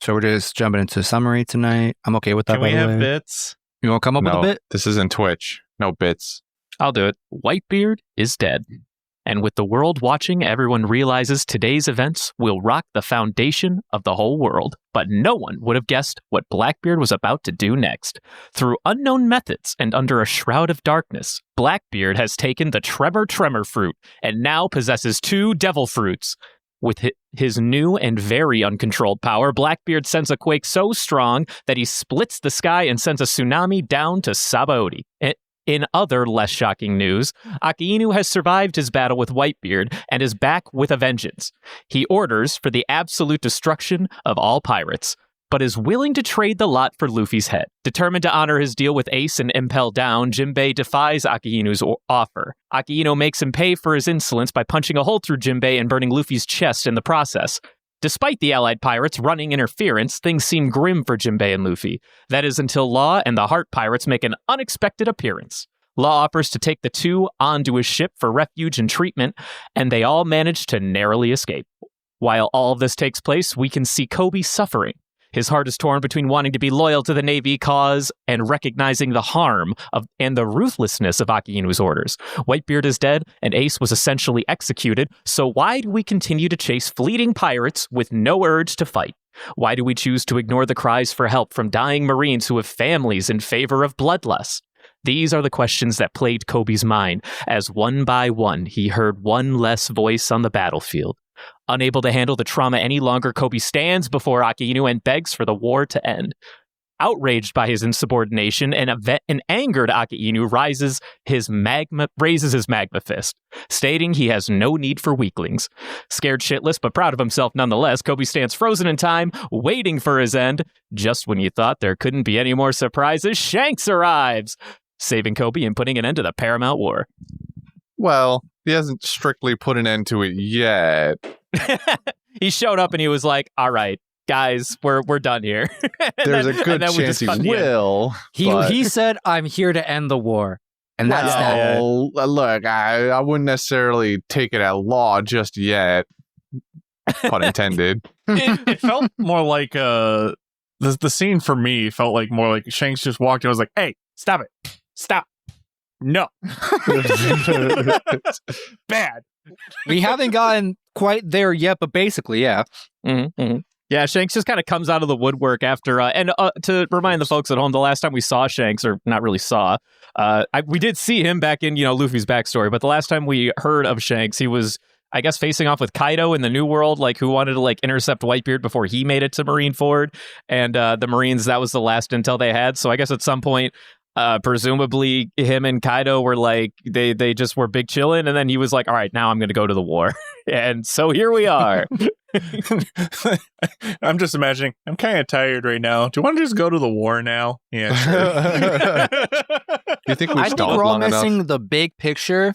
So we're just jumping into summary tonight. I'm okay with that. Can we have bits? You want to come up with a bit? This isn't Twitch. No bits. I'll do it. Whitebeard is dead. And with the world watching, everyone realizes today's events will rock the foundation of the whole world. But no one would have guessed what Blackbeard was about to do next. Through unknown methods and under a shroud of darkness, Blackbeard has taken the Tremor fruit and now possesses 2 devil fruits. With his new and very uncontrolled power, Blackbeard sends a quake so strong that he splits the sky and sends a tsunami down to Sabaody. In other less shocking news, Akainu has survived his battle with Whitebeard and is back with a vengeance. He orders for the absolute destruction of all pirates, but is willing to trade the lot for Luffy's head. Determined to honor his deal with Ace and Impel down, Jinbei defies Akainu's offer. Akainu makes him pay for his insolence by punching a hole through Jinbei and burning Luffy's chest in the process. Despite the allied pirates running interference, things seem grim for Jinbei and Luffy. That is until Law and the Heart Pirates make an unexpected appearance. Law offers to take the 2 onto his ship for refuge and treatment, and they all manage to narrowly escape. While all of this takes place, we can see Kobe suffering. His heart is torn between wanting to be loyal to the Navy cause and recognizing the harm and the ruthlessness of Akainu's orders. Whitebeard is dead, and Ace was essentially executed, so why do we continue to chase fleeting pirates with no urge to fight? Why do we choose to ignore the cries for help from dying Marines who have families in favor of bloodlust? These are the questions that plagued Kobe's mind as one by one he heard one less voice on the battlefield. Unable to handle the trauma any longer, Kobe stands before Akainu and begs for the war to end. Outraged by his insubordination and angered Akainu raises his magma fist, stating he has no need for weaklings. Scared shitless but proud of himself nonetheless, Kobe stands frozen in time, waiting for his end. Just when you thought there couldn't be any more surprises, Shanks arrives, saving Kobe and putting an end to the Paramount War. Well, he hasn't strictly put an end to it yet. He showed up and he was like, all right, guys, we're done here. There's a good chance he will. He said, I'm here to end the war. And that's that. Look, I wouldn't necessarily take it at law just yet. Pun intended. It felt more like the scene for me felt like more like Shanks just walked in and was like, hey, stop it. Stop. No. Bad. We haven't gotten quite there yet, but basically, yeah. Mm-hmm, mm-hmm. Yeah, Shanks just kind of comes out of the woodwork after, and to remind the folks at home, the last time we saw Shanks, or not really saw, we did see him back in, Luffy's backstory, but the last time we heard of Shanks, he was, I guess, facing off with Kaido in the New World, who wanted to, intercept Whitebeard before he made it to Marineford, and the Marines, that was the last intel they had, so I guess at some point, presumably him and Kaido were they just were big chillin', and then he was like, all right, now I'm gonna go to the war. And so here we are. I'm just imagining, I'm kind of tired right now. Do you want to just go to the war now? Yeah, sure. You think I think we're all missing the big picture,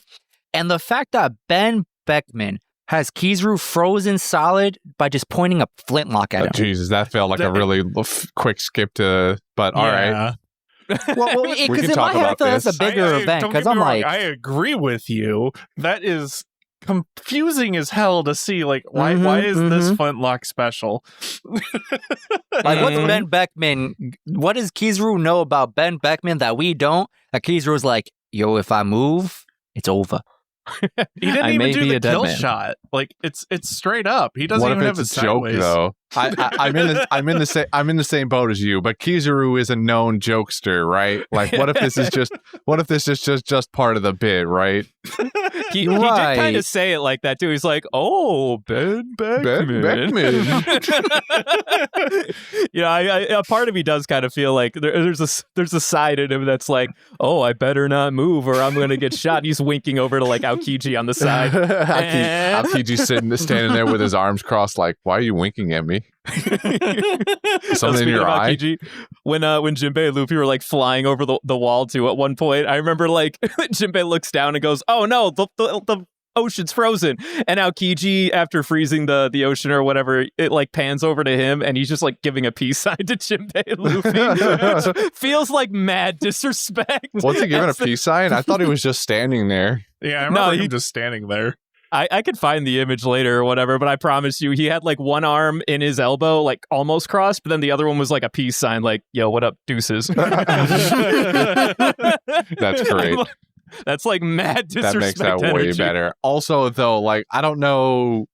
and the fact that Ben Beckman has Kizaru frozen solid by just pointing a flintlock at him. Jesus, that felt like a really quick skip to, but all right. Well, because in my head, I feel that's a bigger event. Because I'm like, I agree with you. That is confusing as hell to see. Why is this flintlock special? What's Ben Beckman? What does Kizaru know about Ben Beckman that we don't? That Kizaru's like, yo, if I move, it's over. He didn't even do the kill shot. It's straight up. He doesn't even have a sideways. Joke though. I'm in the same boat as you. But Kizaru is a known jokester, right? What if this is just part of the bit, right? He did kind of say it like that too. He's like, "Oh, Ben Beckman." A part of me does kind of feel like there's a side in him that's like, "Oh, I better not move or I'm gonna get shot." He's winking over to Aokiji on the side. Aokiji's standing there with his arms crossed, like, "Why are you winking at me?" Something in your eye. Aokiji, when Jinbei and Luffy were flying over the wall too at one point, I remember Jinbei looks down and goes, "Oh no, the ocean's frozen," and Aokiji, after freezing the ocean or whatever, it pans over to him and he's just giving a peace sign to Jinbei and Luffy. Which feels like mad disrespect. What's he giving a peace sign? I thought he was just standing there. Yeah, I remember him just standing there. I could find the image later or whatever, but I promise you, he had like one arm in his elbow, like almost crossed, but then the other one was like a peace sign, like, yo, what up, deuces? That's great. That's like mad disrespect. That makes that way energy. better. Also, though, like, I don't know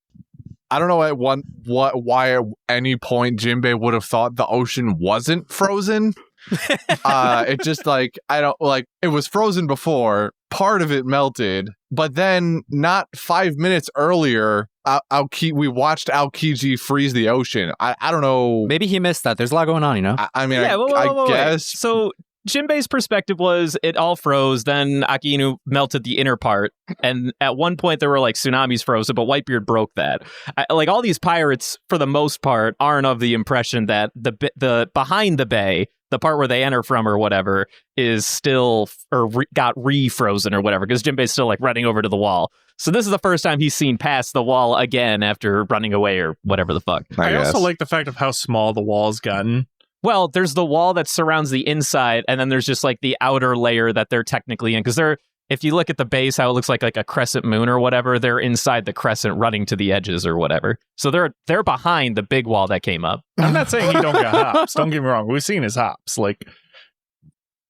at why at any point Jinbei would have thought the ocean wasn't frozen. It just like, I don't like, it was frozen before, part of it melted, but then not 5 minutes earlier, we watched Aokiji freeze the ocean. I don't know. Maybe he missed that. There's a lot going on, you know? I mean, Yeah, I guess. So Jinbei's perspective was it all froze, then Akainu melted the inner part, and at one point there were like tsunamis frozen, but Whitebeard broke that. Like all these pirates, for the most part, aren't of the impression that the behind the bay, the part where they enter from or whatever, is still got refrozen or whatever, because Jinbei's still like running over to the wall. So this is the first time he's seen past the wall again after running away or whatever the fuck. I also like the fact of how small the wall's gotten. Well, there's the wall that surrounds the inside, and then there's just like the outer layer that they're technically in. Because if you look at the base, how it looks like a crescent moon or whatever, they're inside the crescent running to the edges or whatever. So they're behind the big wall that came up. I'm not saying he don't get hops. Don't get me wrong. We've seen his hops. Like,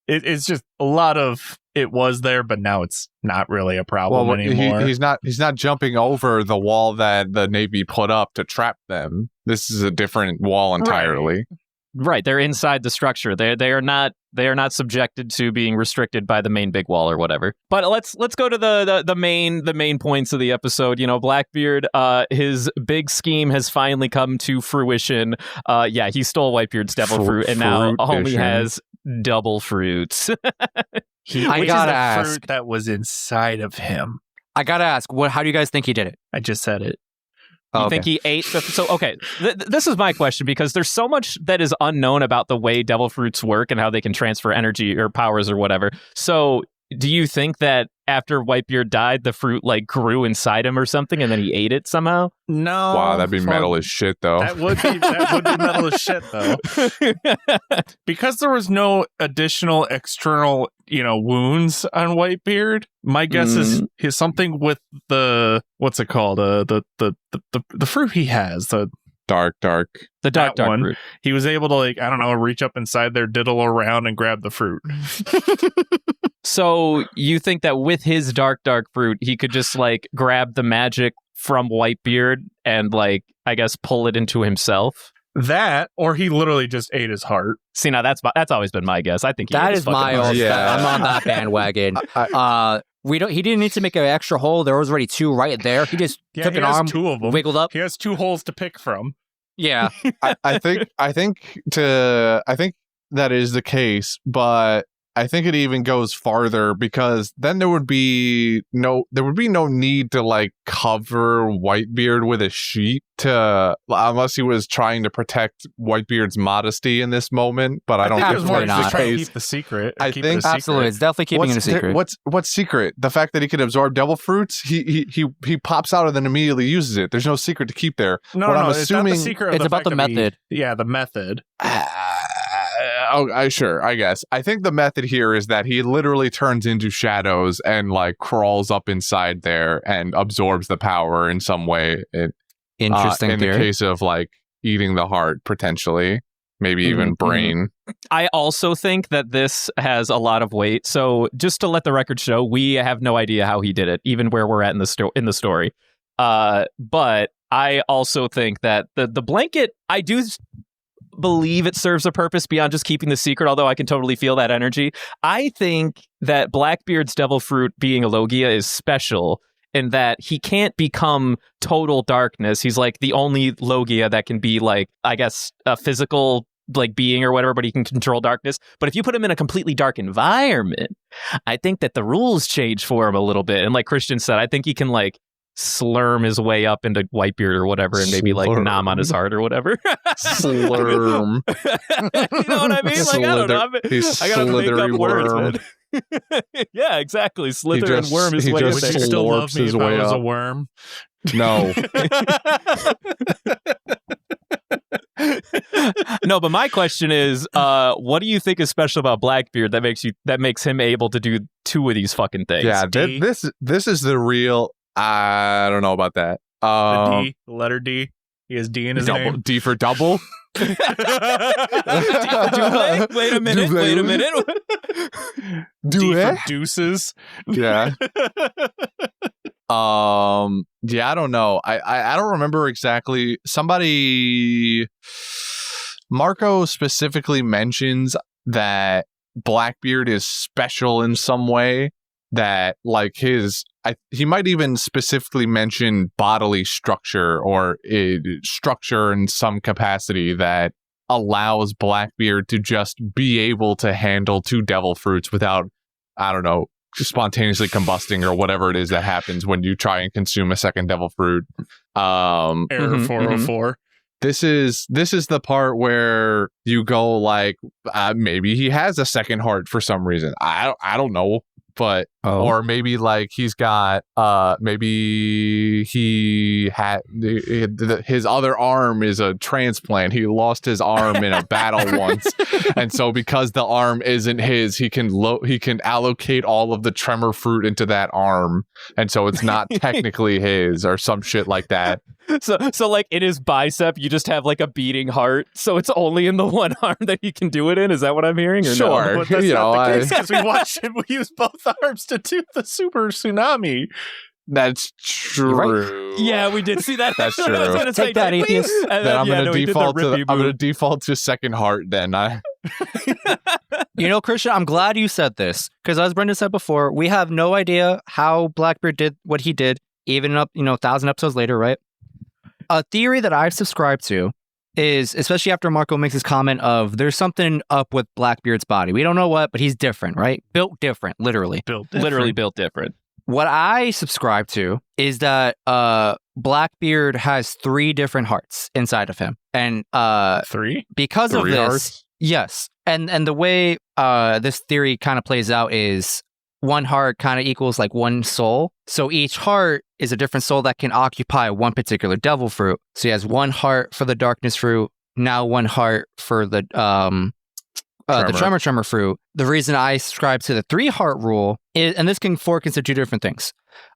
it's just a lot of it was there, but now it's not really a problem anymore. He's not jumping over the wall that the Navy put up to trap them. This is a different wall entirely. Right, they're inside the structure. They are not subjected to being restricted by the main big wall or whatever. But let's go to the main points of the episode. You know, Blackbeard, his big scheme has finally come to fruition. Yeah, he stole Whitebeard's devil fruit, and now homie has double fruits. I gotta ask, fruit that was inside of him. I gotta ask, how do you guys think he did it? I just said it. You think he ate this is my question, because there's so much that is unknown about the way devil fruits work and how they can transfer energy or powers or whatever. So do you think that after Whitebeard died, the fruit like grew inside him or something, and then he ate it somehow? No. Wow, that'd be metal as shit, though. That would be metal as shit, though. Because there was no additional external, wounds on Whitebeard. My guess is something with the what's it called? The fruit he has, the dark one. Fruit. He was able to reach up inside there, diddle around, and grab the fruit. So you think that with his dark fruit, he could just like grab the magic from Whitebeard and like, I guess, pull it into himself? That, or he literally just ate his heart. See, now that's always been my guess. I think that is my own. Yeah. I'm on that bandwagon. He didn't need to make an extra hole. There was already two right there. He just took an arm, two of them, wiggled up. He has two holes to pick from. Yeah, I think that is the case, but I think it even goes farther, because then there would be no need to like cover Whitebeard with a sheet unless he was trying to protect Whitebeard's modesty in this moment. But I don't think Absolutely that's not. the case. Keep the secret. I think absolutely, it's definitely keeping it a secret. What's secret? The fact that he can absorb devil fruits. He pops out and then immediately uses it. There's no secret to keep there. No, I'm it's assuming not the secret. It's about the method. The method. Sure, I guess. I think the method here is that he literally turns into shadows and like crawls up inside there and absorbs the power in some way. Interesting in theory. the case of like eating the heart, potentially, maybe even brain. I also think that this has a lot of weight. So just to let the record show, we have no idea how he did it, even where we're at in the story. But I also think that the blanket, I do believe it serves a purpose beyond just keeping the secret, although I can totally feel that energy. I think that Blackbeard's devil fruit being a Logia is special in that he can't become total darkness. He's like the only Logia that can be like, I guess, a physical like being or whatever, but he can control darkness. But if you put him in a completely dark environment, I think that the rules change for him a little bit. And like Christian said, I think he can like slurm his way up into Whitebeard or whatever, and maybe like nom on his heart or whatever. Slurm. You know what I mean? Like, I don't know. I gotta make up words, man. Yeah, exactly. Slither and worm his way. Would you still love me if I was a worm? No. No, but my question is, what do you think is special about Blackbeard that makes him able to do two of these fucking things? Yeah, this is the real. I don't know about that. The D, the letter D. He has D in his name. D for double. Wait a minute. D for deuces. Yeah. Yeah, I don't know. I don't remember exactly. Marco specifically mentions that Blackbeard is special in some way, that like he might even specifically mention bodily structure or structure in some capacity that allows Blackbeard to just be able to handle 2 devil fruits without, I don't know, spontaneously combusting or whatever it is that happens when you try and consume a second devil fruit. Error 404. This is the part where you go like, maybe he has a second heart for some reason. I don't know, but or maybe like he's got maybe he had his other arm is a transplant. He lost his arm in a battle once, and so because the arm isn't his, he can allocate all of the tremor fruit into that arm, and so it's not technically his or some shit like that. So like in his bicep, you just have like a beating heart, so it's only in the one arm that he can do it in. Is that what I'm hearing? Or Sure, no? That's not the case, because we watched him use both arms to do the super tsunami. That's true. Right? Yeah, we did see that. That's true. Take that, atheist. Then I'm gonna default to second heart. Then You know, Christian, I'm glad you said this, because as Brendan said before, we have no idea how Blackbeard did what he did, even up 1,000 episodes later, right? A theory that I've subscribed to is, especially after Marco makes his comment of there's something up with Blackbeard's body. We don't know what, but he's different, right? Built different, literally. Literally built different. What I subscribe to is that Blackbeard has 3 different hearts inside of him. And 3? Because of 3 this, hearts? yes. And the way this theory kind of plays out is 1 heart kind of equals like 1 soul. So each heart is a different soul that can occupy one particular devil fruit. So he has 1 heart for the darkness fruit, now 1 heart for the tremor fruit. The reason I subscribe to the 3 heart rule is, and this can fork into 2 different things.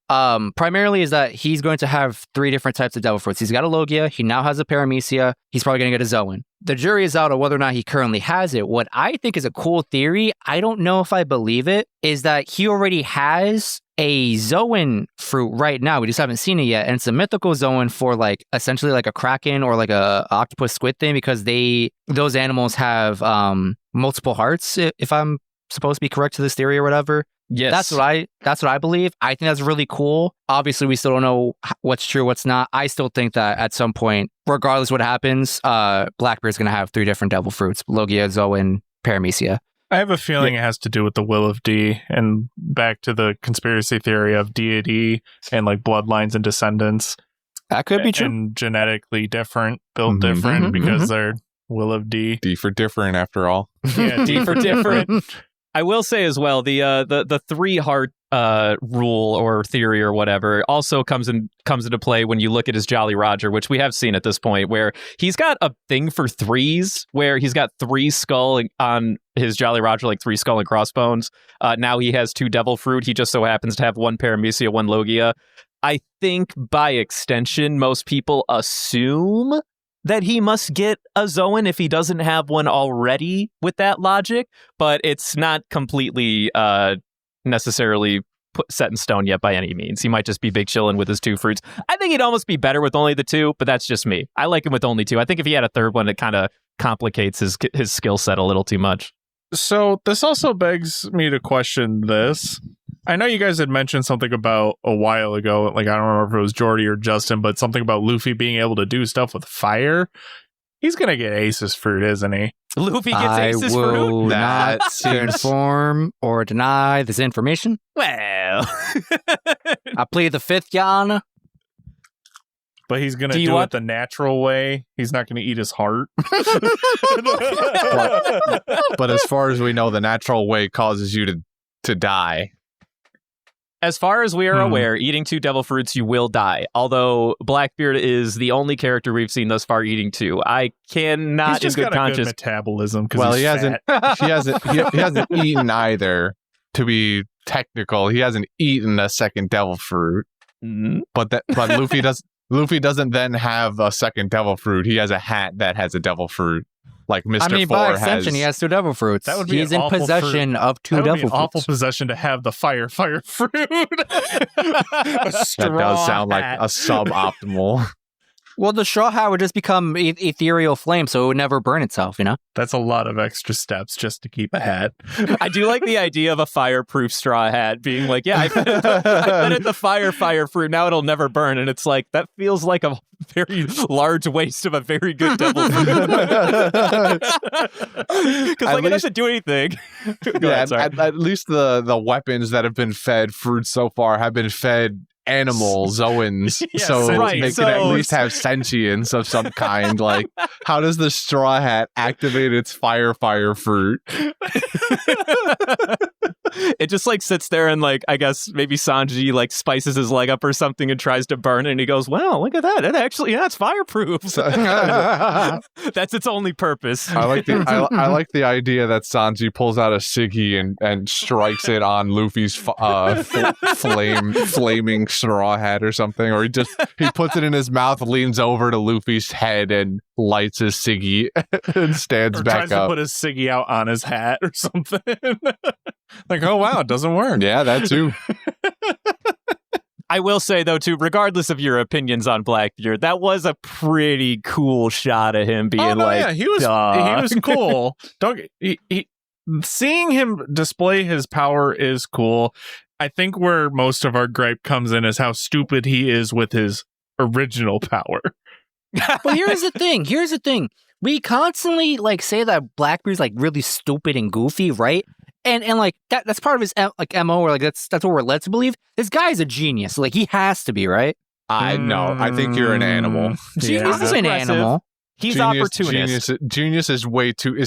Primarily is that he's going to have 3 different types of devil fruits. He's got a Logia, he now has a Paramecia, he's probably going to get a Zoan. The jury is out on whether or not he currently has it. What I think is a cool theory, I don't know if I believe it, is that he already has a Zoan fruit right now. We just haven't seen it yet. And it's a mythical Zoan for like essentially like a Kraken or like a octopus squid thing, because those animals have multiple hearts, if I'm supposed to be correct to this theory or whatever. Yes. That's what I believe. I think that's really cool. Obviously, we still don't know what's true, what's not. I still think that at some point, regardless what happens, Blackbeard's going to have 3 different devil fruits: Logia, Zoan, Paramecia. I have a feeling it has to do with the will of D, and back to the conspiracy theory of deity and like bloodlines and descendants. That could be true. And genetically different, built different because they're will of D. D for different, after all. Yeah, D for different. I will say as well, the 3 heart rule or theory or whatever also comes into play when you look at his Jolly Roger, which we have seen at this point, where he's got a thing for 3s, where he's got 3 skull on his Jolly Roger, like 3 skull and crossbones. Now he has 2 devil fruit. He just so happens to have 1 Paramecia, 1 Logia. I think by extension, most people assume that he must get a Zoan if he doesn't have one already with that logic, but it's not completely necessarily set in stone yet by any means. He might just be big chillin' with his 2 fruits. I think he'd almost be better with only the 2, but that's just me. I like him with only 2. I think if he had a 3rd one, it kind of complicates his skill set a little too much. So this also begs me to question this. I know you guys had mentioned something about a while ago, like I don't remember if it was Jordy or Justin, but something about Luffy being able to do stuff with fire. He's going to get Ace's fruit, isn't he? Luffy gets Ace's fruit? I will not confirm or deny this information. Well, I plead the 5th, Your Honor. But he's going to do it the natural way. He's not going to eat his heart. But as far as we know, the natural way causes you to die. As far as we are aware, eating 2 devil fruits, you will die. Although Blackbeard is the only character we've seen thus far eating 2. I cannot, he's just in good got conscience, a good metabolism. Well, he hasn't eaten either. To be technical, he hasn't eaten a second devil fruit. But Luffy doesn't then have a second devil fruit. He has a hat that has a devil fruit. Like Mr. I mean, Four by extension, has. he has 2 devil fruits. That would be He's an in awful possession of 2 That would devil be an fruits. awful possession to have the fire fruit. That does sound like a suboptimal. Well, the straw hat would just become ethereal flame, so it would never burn itself, you know? That's a lot of extra steps just to keep a hat. I do like the idea of a fireproof straw hat being like, yeah, I fed it the fire fruit. Now it'll never burn. And it's like, that feels like a very large waste of a very good devil fruit. Because like, it doesn't do anything. Go ahead, sorry. At least the weapons that have been fed fruit so far have been fed animal zoans, Yes, so right. they can at least have sentience of some kind. Like, how does the straw hat activate its fire fruit? It just like sits there and like, I guess maybe Sanji like spices his leg up or something and tries to burn it, and he goes, "Well, look at that! It actually, yeah, it's fireproof." That's its only purpose. I like the idea that Sanji pulls out a ciggy and strikes it on Luffy's flaming straw hat or something, or he puts it in his mouth, leans over to Luffy's head and lights his ciggy and stands Or back tries up. to put his ciggy out on his hat or something. Like, oh wow, it doesn't work. Yeah, that too. I will say though, too, regardless of your opinions on Blackbeard, that was a pretty cool shot of him being yeah, he was cool. Seeing him display his power is cool. I think where most of our gripe comes in is how stupid he is with his original power. Well, here's the thing. We constantly like say that Blackbeard's like really stupid and goofy, right? And like that's part of his MO, or like that's what we're led to believe. This guy's a genius. Like, he has to be, right? I know. I think you're an animal. Genius is an animal. He's opportunist. Genius is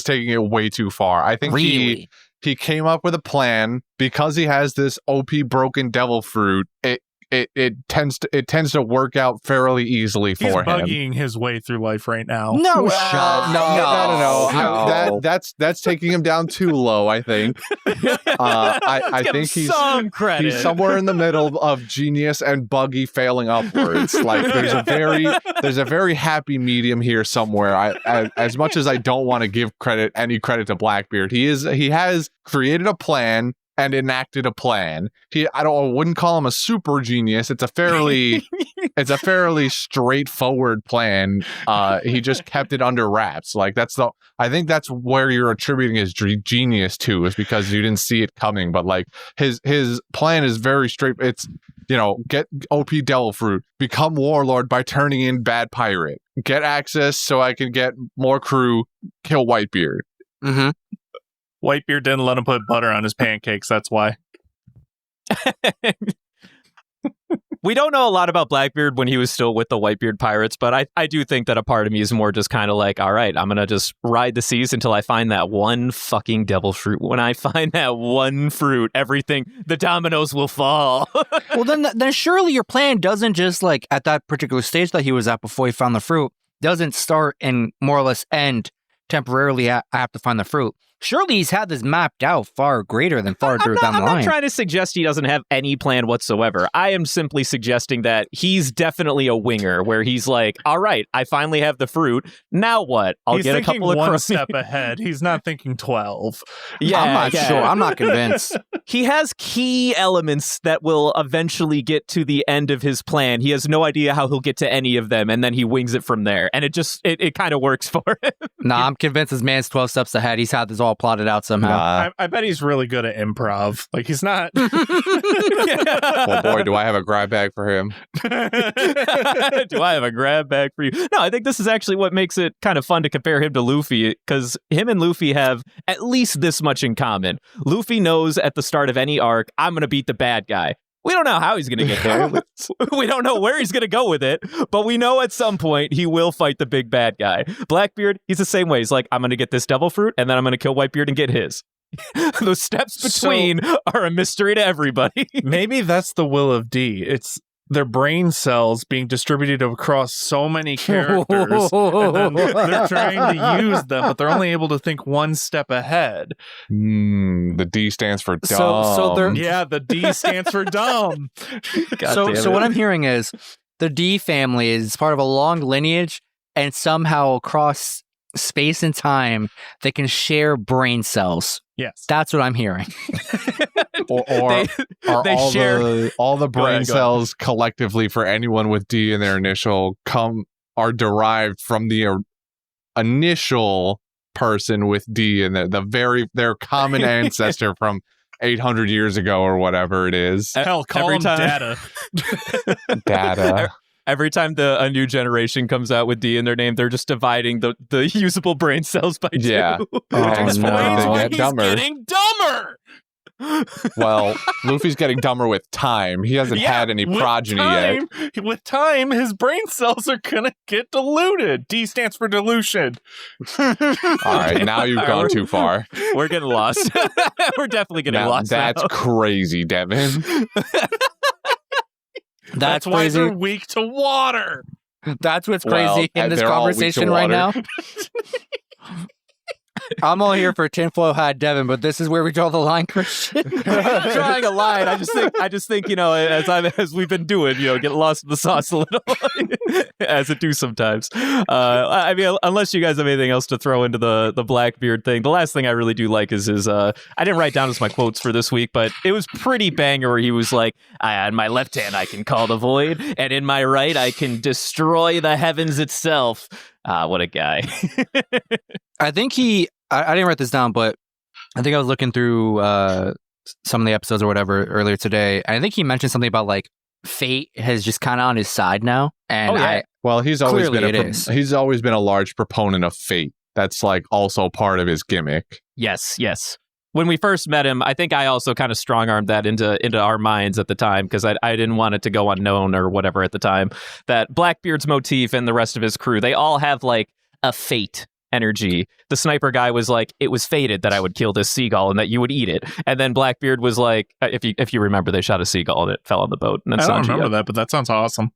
taking it way too far. I think Really? he came up with a plan because he has this OP broken devil fruit. It tends to work out fairly easily for He's him. buggying his way through life right now. No, No. That's taking him down too low, I think. I think he's some credit. He's somewhere in the middle of genius and buggy failing upwards. Like, there's a very happy medium here somewhere. As much as I don't want to give any credit to Blackbeard, he has created a plan and enacted a plan. I wouldn't call him a super genius. It's a fairly straightforward plan. He just kept it under wraps. Like, I think that's where you're attributing his genius to, is because you didn't see it coming. But like, his plan is very straight. It's, get OP Devil Fruit, become Warlord by turning in bad pirate, get access so I can get more crew, kill Whitebeard. Mm-hmm. Whitebeard didn't let him put butter on his pancakes. That's why. We don't know a lot about Blackbeard when he was still with the Whitebeard pirates, but I do think that a part of me is more just kind of like, all right, I'm going to just ride the seas until I find that one fucking devil fruit. When I find that one fruit, the dominoes will fall. Well, then surely your plan doesn't just like at that particular stage that he was at before he found the fruit, doesn't start and more or less end temporarily I have to find the fruit. Surely he's had this mapped out far greater than down the line. I'm not trying to suggest he doesn't have any plan whatsoever. I am simply suggesting that he's definitely a winger, where he's like, all right, I finally have the fruit. Now what? He's get a couple of one step ahead. He's not thinking 12. Yeah, I'm not sure. I'm not convinced. He has key elements that will eventually get to the end of his plan. He has no idea how he'll get to any of them, and then he wings it from there. And it kind of works for him. Nah, I'm convinced this man's 12 steps ahead. He's had this all plotted out somehow. I bet he's really good at improv. Like, he's not. Well, boy, do I have a grab bag for him. Do I have a grab bag for you? No, I think this is actually what makes it kind of fun to compare him to Luffy, because him and Luffy have at least this much in common. Luffy knows at the start of any arc, I'm going to beat the bad guy. We don't know how he's going to get there. We don't know where he's going to go with it, but we know at some point he will fight the big bad guy. Blackbeard, he's the same way. He's like, I'm going to get this devil fruit, and then I'm going to kill Whitebeard and get his. Those steps between are a mystery to everybody. Maybe that's the will of D. their brain cells being distributed across so many characters, and then they're trying to use them, but they're only able to think one step ahead. The D stands for dumb. So they're The D stands for dumb. So what I'm hearing is the D family is part of a long lineage, and somehow across space and time they can share brain cells. Yes, that's what I'm hearing. or they all share all the brain ahead. cells collectively for anyone with D in their initial are derived from the initial person with D in their common ancestor from 800 years ago or whatever it is. Hell, call them data. Data. Every time a new generation comes out with D in their name, they're just dividing the usable brain cells by 2. Yeah. Explains why They get he's dumber. getting dumber. Well, Luffy's getting dumber with time. He hasn't had any progeny yet. With time, his brain cells are gonna get diluted. D stands for dilution. All right, now you've gone too far. We're getting lost. We're definitely getting lost. That's now. crazy, Devin. That's why crazy. they're weak to water. That's what's crazy in this they're all weak to conversation right now. water. I'm all here for tinfoil hat Devin, but this is where we draw the line, Christian. I'm not drawing a line. I just think, as we've been doing, get lost in the sauce a little, as it do sometimes. I mean, unless you guys have anything else to throw into the Blackbeard thing, the last thing I really do like is I didn't write down as my quotes for this week, but it was pretty banger where he was like, in my left hand I can call the void, and in my right I can destroy the heavens itself. What a guy. I think I didn't write this down, but I think I was looking through some of the episodes or whatever earlier today. And I think he mentioned something about like fate has just kind of on his side now. And well, he's always clearly he's always been a large proponent of fate. That's like also part of his gimmick. Yes. When we first met him, I think I also kind of strong-armed that into our minds at the time because I didn't want it to go unknown or whatever at the time. That Blackbeard's motif and the rest of his crew, they all have like a fate energy. The sniper guy was like, it was fated that I would kill this seagull and that you would eat it. And then Blackbeard was like, if you remember, they shot a seagull and it fell on the boat. And then I don't remember that, but that sounds awesome.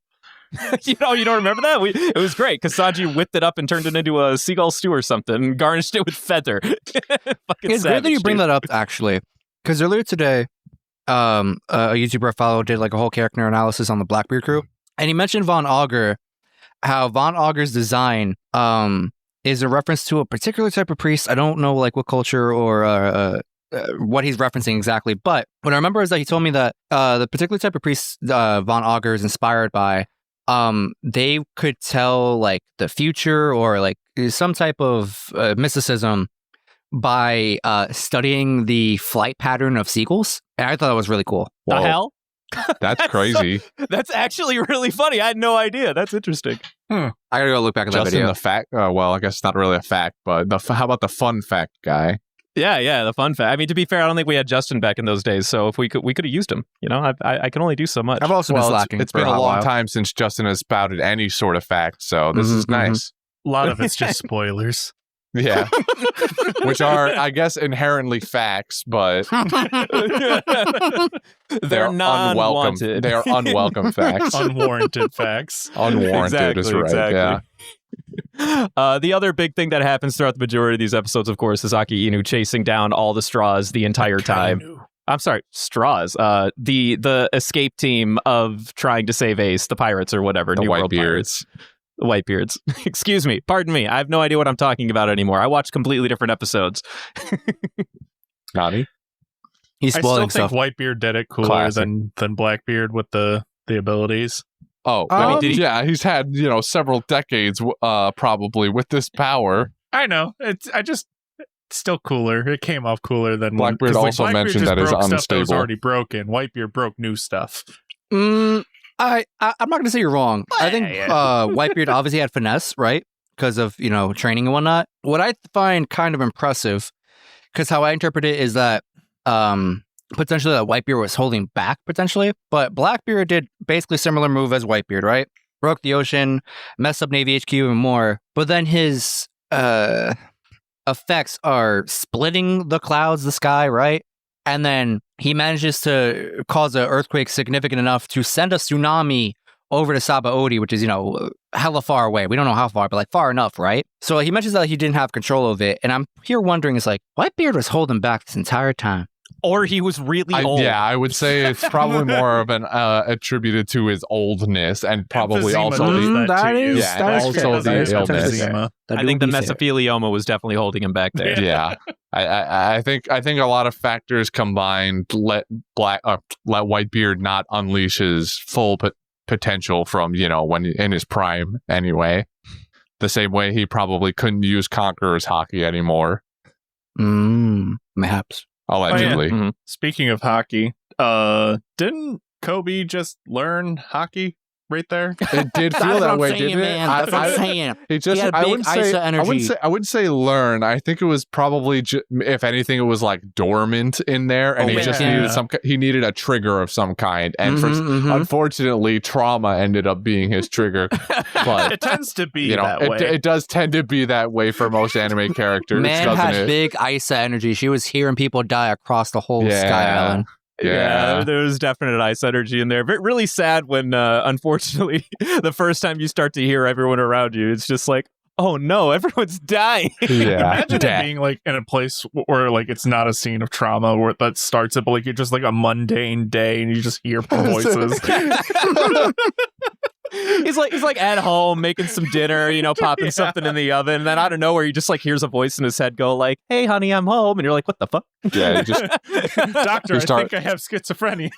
You don't remember that? It was great because Sanji whipped it up and turned it into a seagull stew or something and garnished it with feather. It's great that you bring that up, actually, because earlier today, a YouTuber I followed did like a whole character analysis on the Blackbeard crew, and he mentioned Von Augur, how Von Augur's design is a reference to a particular type of priest. I don't know like what culture or what he's referencing exactly, but what I remember is that he told me that the particular type of priest Von Augur is inspired by, they could tell like the future or like some type of mysticism by studying the flight pattern of seagulls. And I thought that was really cool. The hell? That's crazy. That's actually really funny. I had no idea. That's interesting. I gotta go look back at that Just in video. the fact, well, I guess it's not really a fact, but how about the fun fact guy? Yeah, the fun fact. I mean, to be fair, I don't think we had Justin back in those days, so if we could have used him. I can only do so much. I've also been slacking. It's for been a hot long while. time since Justin has spouted any sort of fact, so this is nice. A lot of it's just spoilers. Yeah. Which are, I guess, inherently facts, but they're unwelcome. non-wanted. They are unwelcome facts. Unwarranted facts. Unwarranted is right. Exactly. Yeah. The other big thing that happens throughout the majority of these episodes, of course, is Akainu chasing down all the straws the entire time. Akainu. I'm sorry, straws. The escape team of trying to save Ace, the pirates or whatever, The New World Whitebeards. Pirates. The Whitebeards. Excuse me. Pardon me. I have no idea what I'm talking about anymore. I watch completely different episodes. Nani? He's I still spoiling think stuff. Whitebeard did it cooler Classic. than Blackbeard with the abilities. Oh, yeah. He's had several decades, probably with this power. I know. It's still cooler. It came off cooler than Blackbeard 'cause, also Blackbeard mentioned just that is broke stuff that was unstable. already broken. Whitebeard broke new stuff. I'm not gonna say you're wrong. I think Whitebeard obviously had finesse, right? Because of training and whatnot. What I find kind of impressive, because how I interpret it is that potentially that Whitebeard was holding back potentially, but Blackbeard did basically similar move as Whitebeard, right? Broke the ocean, messed up Navy HQ even more, but then his effects are splitting the clouds, the sky, right? And then he manages to cause an earthquake significant enough to send a tsunami over to Sabaody, which is, hella far away. We don't know how far, but like far enough, right? So he mentions that he didn't have control of it. And I'm here wondering, is like, Whitebeard was holding back this entire time. Or he was really old. Yeah, I would say it's probably more of an attributed to his oldness and probably Emphysema also does the that to you. yeah, and also the illness. Emphysema. I think the mesothelioma was definitely holding him back there. Yeah, I think a lot of factors combined let Whitebeard not unleash his full potential from when in his prime anyway. The same way he probably couldn't use Conqueror's hockey anymore. Perhaps. Allegedly. Mm-hmm. Speaking of hockey, didn't Kobe just learn hockey right there? It did feel that way, didn't it? That's what I'm saying. It just, I wouldn't say learn. I think it was probably, if anything, it was like dormant in there, and he needed a trigger of some kind. And unfortunately, trauma ended up being his trigger. But it tends to be that way. It does tend to be that way for most anime characters. Man had big Isa energy. She was hearing people die across the whole Sky Island. Yeah, there was definite ice energy in there. But really sad when, unfortunately, the first time you start to hear everyone around you, it's just like, oh no, everyone's dying. Yeah. Imagine it being like in a place where like it's not a scene of trauma where that starts it, but like it's just like a mundane day and you just hear voices. He's like at home making some dinner, popping something in the oven. And then out of nowhere, he just like hears a voice in his head go like, "Hey, honey, I'm home." And you're like, "What the fuck?" Yeah, you just doctor, I think I have schizophrenia.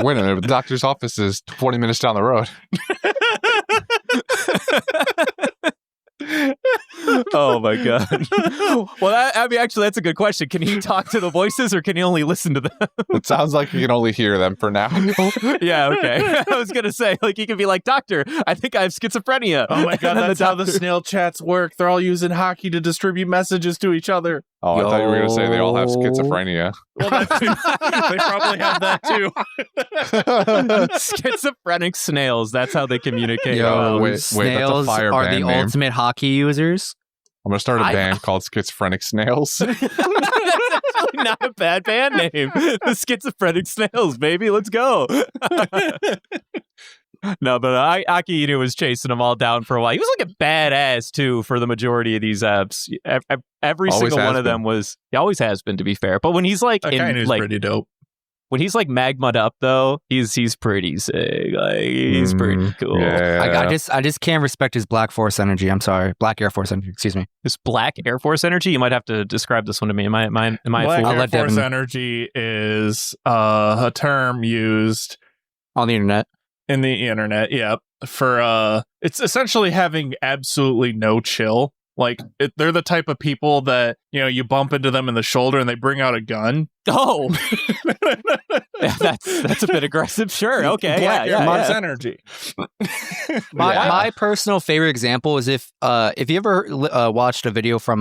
Wait a minute, the doctor's office is 20 minutes down the road. Oh my god. Well, actually, that's a good question. Can he talk to the voices, or can he only listen to them? It sounds like you can only hear them for now. Yeah, okay. I was gonna say, like, he could be like, "Doctor, I think I have schizophrenia." Oh my god, that's how the snail chats work. They're all using hockey to distribute messages to each other. Oh, I thought you were gonna say they all have schizophrenia. Well, they probably have that too. Schizophrenic snails. That's how they communicate. Snails that's a fire are band the name. ultimate hockey users. I'm gonna start a band called Schizophrenic Snails. That's actually not a bad band name. The Schizophrenic Snails, baby. Let's go. No, but Akainu was chasing them all down for a while. He was like a badass too for the majority of these apps. Every Always single one of been. them was. He always has been, to be fair. But when he's like Akainu's pretty dope. When he's like magma'd up though, he's pretty sick. Like he's pretty cool. Yeah. I just can't respect his Black Force energy. I'm sorry, Black Air Force energy. Excuse me. This Black Air Force energy. You might have to describe this one to me. Am I Black a fool? Air Force energy is a term used On the internet. in the internet. Yeah, for it's essentially having absolutely no chill. Like they're the type of people that you bump into them in the shoulder and they bring out a gun. Oh, yeah, that's a bit aggressive. Sure, okay, Black Air Force yeah. energy. My personal favorite example is if you ever watched a video from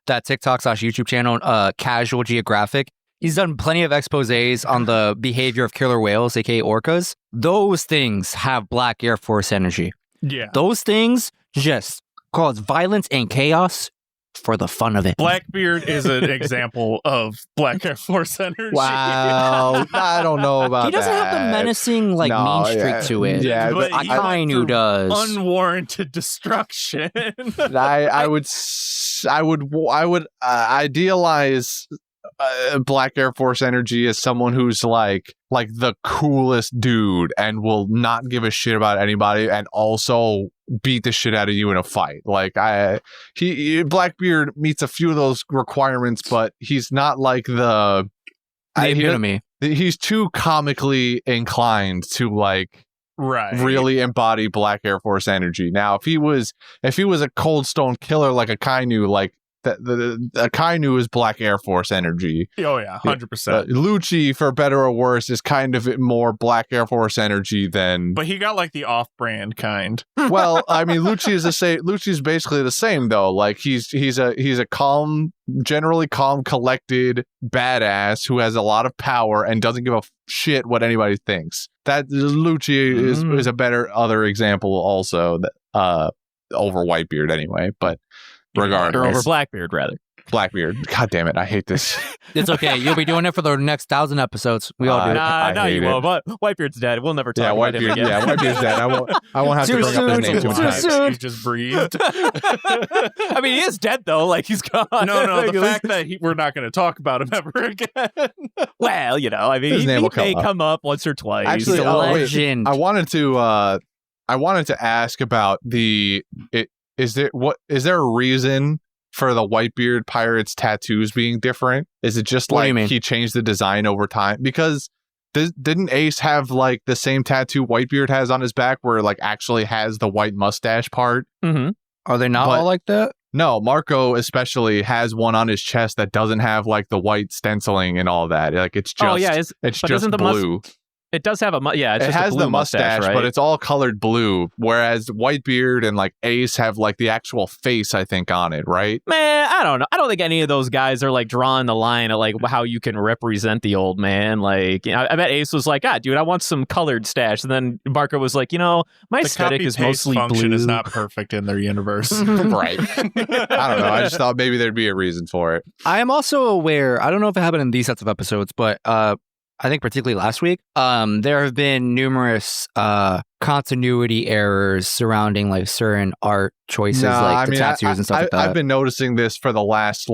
that TikTok/YouTube channel, Casual Geographic. He's done plenty of exposés on the behavior of killer whales, aka orcas. Those things have Black Air Force energy. Yeah, Those things just cause violence and chaos for the fun of it. Blackbeard is an example of Black Air Force energy. Wow, I don't know about that. He doesn't have the menacing mean streak to it. Yeah, but Akainu does. Unwarranted destruction. I would idealize Black Air Force energy as someone who's like the coolest dude and will not give a shit about anybody and also beat the shit out of you in a fight. Like Blackbeard meets a few of those requirements, but he's not like the epitome. He's too comically inclined to really embody Black Air Force energy. Now, if he was a cold stone killer like Akainu, like the Akainu is Black Air Force energy. Oh yeah, 100%. Lucci, for better or worse, is kind of more Black Air Force energy than. But he got like the off-brand kind. Well, I mean, Lucci is the same. Lucci's basically the same though. Like he's a calm, generally calm, collected badass who has a lot of power and doesn't give a shit what anybody thinks. That Lucci is a better other example also that over Whitebeard anyway, but. Regardless. Or over Blackbeard, rather. Blackbeard. God damn it. I hate this. It's okay. You'll be doing it for the next 1,000 episodes. We all do. Nah, you hate won't. But Whitebeard's dead. We'll never talk about him again. Yeah, Whitebeard's dead. I won't have to Too bring up his soon, name too too much. soon. He just breathed. I mean, he is dead though. Like he's gone. No, the fact that we're not going to talk about him ever again. Well, I mean, His he name will may come up. come up once or twice. Actually, He's a wait. legend. I wanted to ask about is there a reason for the Whitebeard pirates tattoos being different? Is it just What do you like mean? he changed the design over time? Because didn't Ace have like the same tattoo Whitebeard has on his back where it like actually has the white mustache part? Mm-hmm. Are they not But- all like that? No, Marco especially has one on his chest that doesn't have like the white stenciling and all that. Like it's just it's but just isn't the blue. It does have it's It just a has blue the mustache, right? but it's all colored blue. Whereas Whitebeard and like Ace have like the actual face, I think, on it, right? Man, I don't know. I don't think any of those guys are like drawing the line of like how you can represent the old man. Like, I bet Ace was like, dude, I want some colored stash. And then Barker was like, my The aesthetic is copy-paste mostly function blue. is not perfect in their universe. Right. I don't know. I just thought maybe there'd be a reason for it. I am also aware, I don't know if it happened in these sets of episodes, but I think particularly last week, there have been numerous continuity errors surrounding like certain art choices, tattoos and stuff like that. I've been noticing this for the last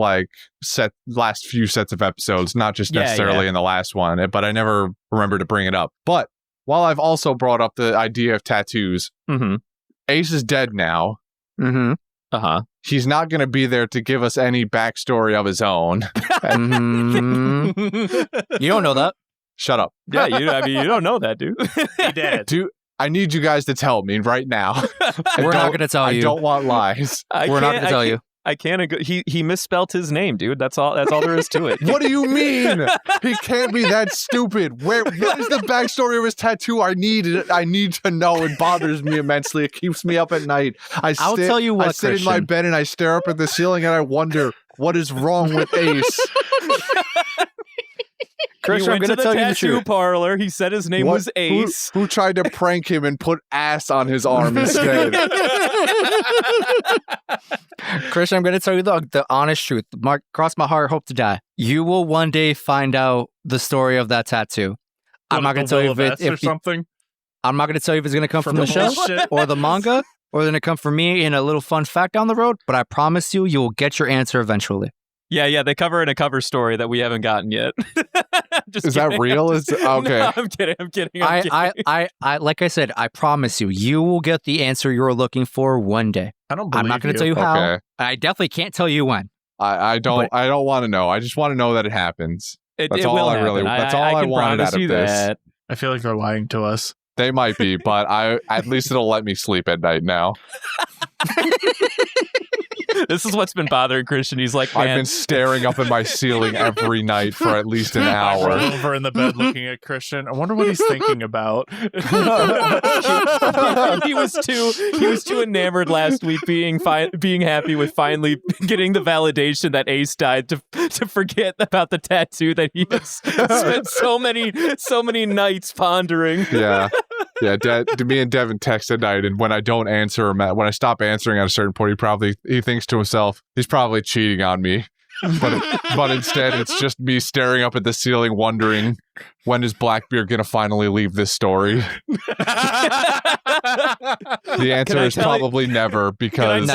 few sets of episodes, not just necessarily in the last one, but I never remember to bring it up. But while I've also brought up the idea of tattoos, Ace is dead now. Mm-hmm. Uh-huh. He's not going to be there to give us any backstory of his own. You don't know that. Shut up. Yeah, you don't know that, dude. He did. Dude, I need you guys to tell me right now. We're not going to tell you. I don't want lies. We're not going to tell you. I can't. He misspelt his name, dude. That's all there is to it. What do you mean? He can't be that stupid. What is the backstory of his tattoo? I need to know. It bothers me immensely. It keeps me up at night. I'll tell you what, I sit in my Christian. bed and I stare up at the ceiling and I wonder what is wrong with Ace. Christian, he I'm went going to to the tell you the tattoo truth. parlor. He said his name was Ace. Who tried to prank him and put ass on his arm instead? Christian, I'm going to tell you the honest truth. Mark, cross my heart, hope to die. You will one day find out the story of that tattoo. I'm not going to tell you if something. I'm not going to tell you if it's going to come from the show bullshit. or the manga or going to come from me in a little fun fact down the road. But I promise you will get your answer eventually. Yeah, they cover in a cover story that we haven't gotten yet. Is that real? Is okay. No, I'm kidding. I like I said, I promise you will get the answer you're looking for one day. I don't believe I'm not going to you. tell you how. Okay. I definitely can't tell you when. I don't want to know. I just want to know that it happens. It That's will all I happen. really. That's all I can wanted promise out of you this. that. I feel like they're lying to us. They might be, but at least it'll let me sleep at night now. This is what's been bothering Christian. He's like, man, I've been staring up at my ceiling every night for at least an I roll hour. over in the bed looking at Christian. I wonder what he's thinking about. he was too enamored last week being happy with finally getting the validation that Ace died to forget about the tattoo that he has spent so many nights pondering. Yeah. Me and Devin text at night, and when I don't answer him, when I stop answering at a certain point, he thinks to himself, he's probably cheating on me. But instead, it's just me staring up at the ceiling, wondering when is Blackbeard gonna finally leave this story. The answer is probably never, because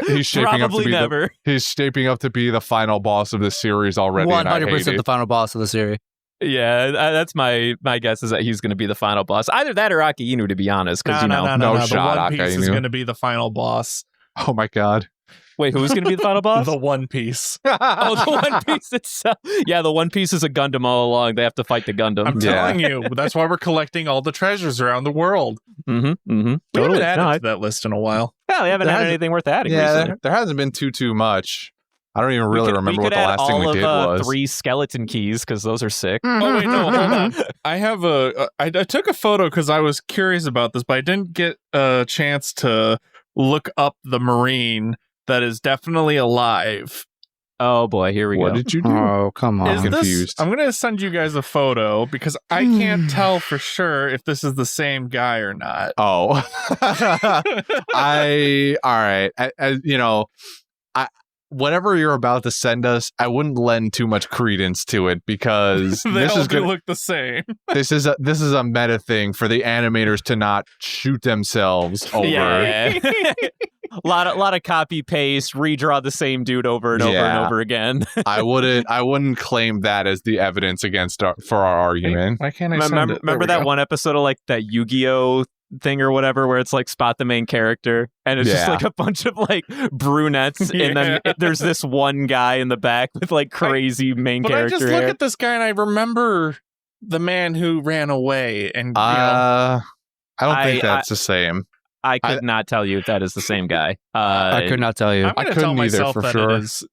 he's shaping up to be he's shaping up to be the final boss of the series already. 100% the final boss of the series. Yeah, that's my guess is that he's going to be the final boss. Either that or Akainu, to be honest, because no The shot, One Piece is Akainu. going to be the final boss. Oh my god. Wait, who's going to be the final boss? The One Piece. Oh, the One Piece itself. Yeah, the One Piece is a Gundam all along. They have to fight the Gundam. I'm telling you, that's why we're collecting all the treasures around the world. Mm-hmm. We Totally. haven't added to that list in a while. Yeah, they haven't had anything worth adding recently. There hasn't been too much. I don't even really remember what the last thing we did was. 3 skeleton keys, because those are sick. Oh wait, no, hold on. I have I took a photo because I was curious about this, but I didn't get a chance to look up the Marine that is definitely alive. Oh boy, here we go. What did you do? Oh, come on. I'm confused. I'm going to send you guys a photo because I can't tell for sure if this is the same guy or not. Oh. All right. whatever you're about to send us, I wouldn't lend too much credence to it because They this all is do gonna, look the same. this is a meta thing for the animators to not shoot themselves over. Yeah. A lot of copy paste, redraw the same dude over and over and over again. I wouldn't claim that as the evidence for our argument. Why can't I send it? Remember that one episode of like that Yu-Gi-Oh thing or whatever where it's like spot the main character and it's just like a bunch of like brunettes and then there's this one guy in the back with like crazy main character I just look hair. at this guy and I remember the man who ran away and I don't think that's the same. I could not tell you if that is the same guy. I could not tell you. I'm I gonna tell couldn't either, myself for that sure.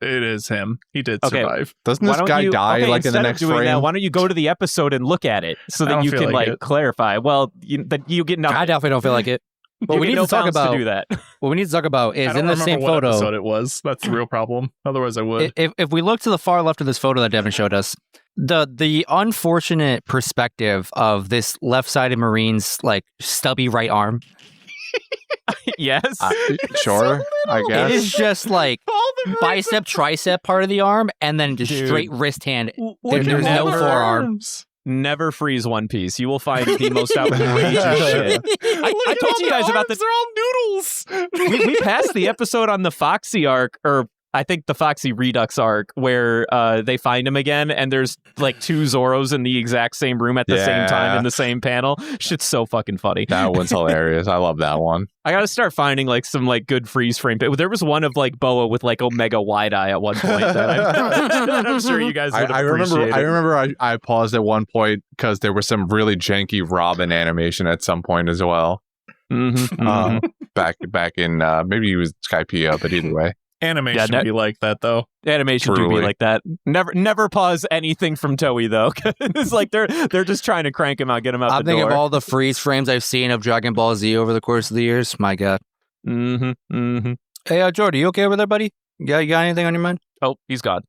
it is him. He did Okay. survive. Doesn't this guy die like in the instead next of doing frame? that, why don't you go to the episode and look at it so I that don't you feel can like like it. clarify? Well, you get nothing. I definitely don't feel like it. But we need to talk about to do that. what we need to talk about is I don't in the remember same what episode photo. it was. That's the real problem. Otherwise, I would. If we look to the far left of this photo that Devin showed us, the unfortunate perspective of this left-sided Marine's like stubby right arm, Yes. Sure, I guess. it is just like bicep tricep part of the arm, and then just Dude. straight wrist hand. Look There's at no all the forearm. arms. Never freeze One Piece. You will find the most outrageous shit. I told you guys about They're all noodles. we passed the episode on the Foxy arc, or I think the Foxy Redux arc, where they find him again, and there's like two Zoros in the exact same room at the same time in the same panel. Shit's so fucking funny. That one's hilarious. I love that one. I gotta start finding like some like good freeze frame. There was one of like Boa with like Omega wide eye at one point that I'm sure you guys would I remember I paused at one point because there was some really janky Robin animation at some point as well. Back in maybe he was Skypea, but either way. Animation would be like that, though. Animation do be Truly. like that. Never pause anything from Toei though. It's like they're just trying to crank him out, get him out I'm the thinking door. of all the freeze frames I've seen of Dragon Ball Z over the course of the years. My God. Hey, Jordy, you okay over there, buddy? Yeah, you got anything on your mind? Oh, he's gone.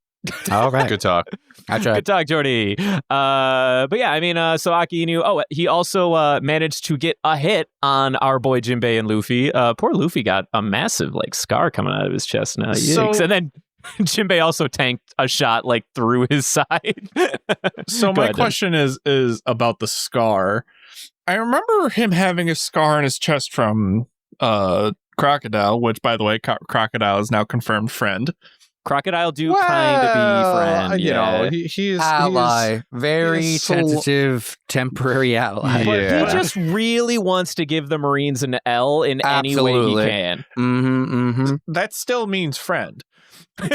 All right. Good talk. I tried. Good talk, Jordy. But yeah, I mean, so Akainu. Oh, he also managed to get a hit on our boy Jinbei and Luffy. Poor Luffy got a massive like scar coming out of his chest now. Yikes. And then Jinbei also tanked a shot like through his side. So my question is about the scar. I remember him having a scar on his chest from Crocodile, which, by the way, Crocodile is now confirmed friend. Crocodile do kind of be friend. You know, he's ally. Very he's tentative, temporary ally. But Yeah. he just really wants to give the Marines an L in any way he Absolutely. can. That still means friend.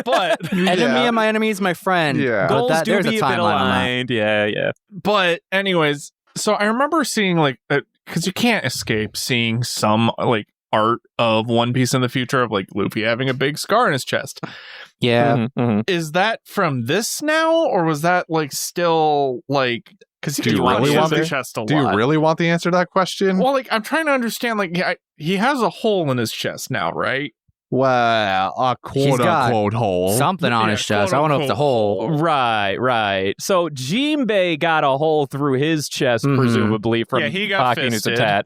But Enemy of my enemy is my friend. Yeah. But Goals do there's be a bit timeline on that. aligned. Yeah. But anyways, so I remember seeing like, because you can't escape seeing some like art of One Piece in the future of like Luffy having a big scar on his chest. Yeah. Is that from this now, or was that like still like? Because Do you really want the the- chest a lot? Do you really want the answer to that question? Well, like I'm trying to understand. Like he has a hole in his chest now, right? Well, a quote unquote hole. Something on Yeah, his chest. I don't know if the quote-unquote whole. Right. So Jinbei got a hole through his chest, presumably from Yeah, he got Akinu's fisted. attack.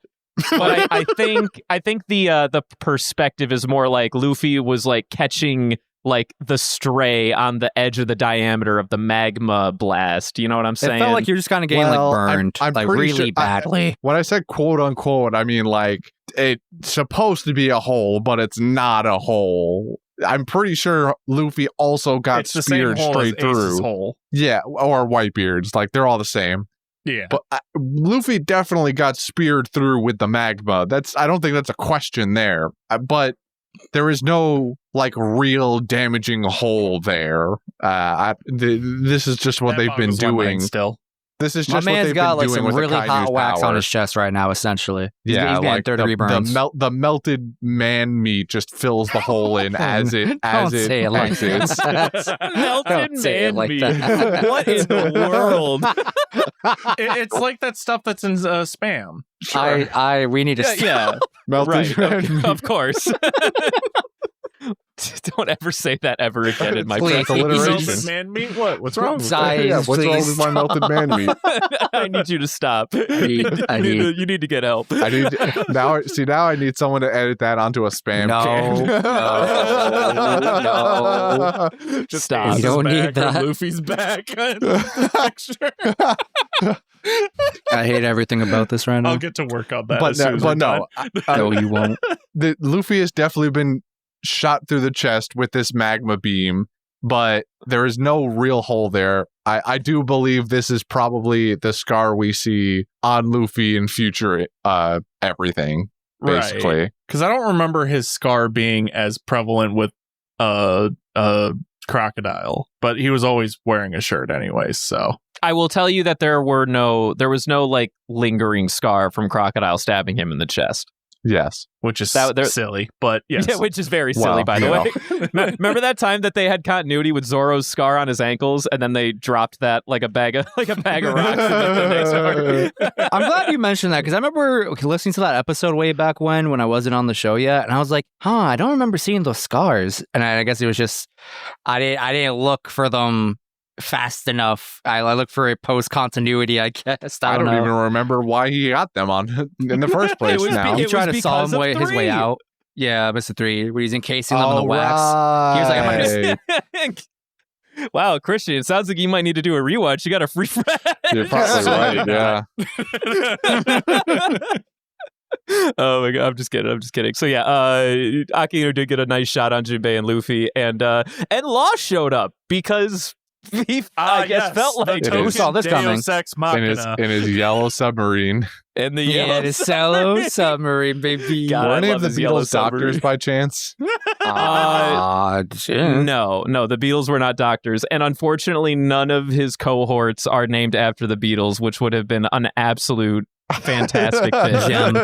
But I think the perspective is more like Luffy was like catching like the stray on the edge of the diameter of the magma blast. You know what I'm It saying? felt like you're just kind of getting Well, like burned, I'm like pretty really sure- badly. When I said quote unquote, I mean like it's supposed to be a hole, but it's not a hole. I'm pretty sure Luffy also got It's the same speared hole straight as Ace's through. hole. Yeah, or Whitebeard's. Like they're all the same. Yeah. But Luffy definitely got speared through with the magma. I don't think that's a question there. But there is no like real damaging hole there. This is just what That they've been boggles my mind doing. still. This is My just what man's they've got been like doing some with really Akainu's hot wax power. on his chest right now, essentially. He's Yeah, getting like third-degree burns. the melted man meat just fills the hole in as it Don't say it like exits. that. Melted Don't say it man like meat. that. What in the world? It's like that stuff that's in spam. We need to. Yeah. Melted Right. man meat. Of course. Don't ever say that ever again in my Please. presence. Melted man meat? What's wrong with Size, that? What's wrong please with my melted man meat? I need you to stop. I need- You need to get help. I need now. See, now I need someone to edit that onto a spam No, can. no. Just Stop. Ace's You don't back need or that. Luffy's back. Picture. I hate everything about this right now. I'll get to work on that. But as soon as we're no, No, you won't. Luffy has definitely been shot through the chest with this magma beam, but there is no real hole there. I do believe this is probably the scar we see on Luffy in future everything, basically. Because I don't remember his scar being as prevalent with crocodile, but he was always wearing a shirt anyways, so I will tell you that there was no like lingering scar from Crocodile stabbing him in the chest. Yes. which is That- there- silly, but yes. Yeah, which is very silly, Well, by the you way. Remember that time that they had continuity with Zoro's scar on his ankles, and then they dropped that like a bag of rocks in the next arc? I'm glad you mentioned that because I remember listening to that episode way back when I wasn't on the show yet, and I was like, I don't remember seeing those scars. And I guess it was just I didn't look for them fast enough. I looked for a post continuity, I guess. I don't know. even remember why he got them on in the first place. was now He it tried to saw because him of his way 3. out. Yeah, Mr. 3, when he's encasing them in the wax. He was like, I'm gonna Wow, Christian, it sounds like you might need to do a rewatch. You got a free You're probably right. Yeah. Oh my god, I'm just kidding. So yeah, Akainu did get a nice shot on Jinbei and Luffy, and Law showed up because he, I guess, felt like token Who saw this coming? Deus Ex In Machina. his yellow submarine. in the Yeah, yellow. the cello submarine, baby. God, I Were any of love the his yellow Beatles doctors submarine. by chance? Shit. No, the Beatles were not doctors, and unfortunately, none of his cohorts are named after the Beatles, which would have been an absolute fantastic Gem.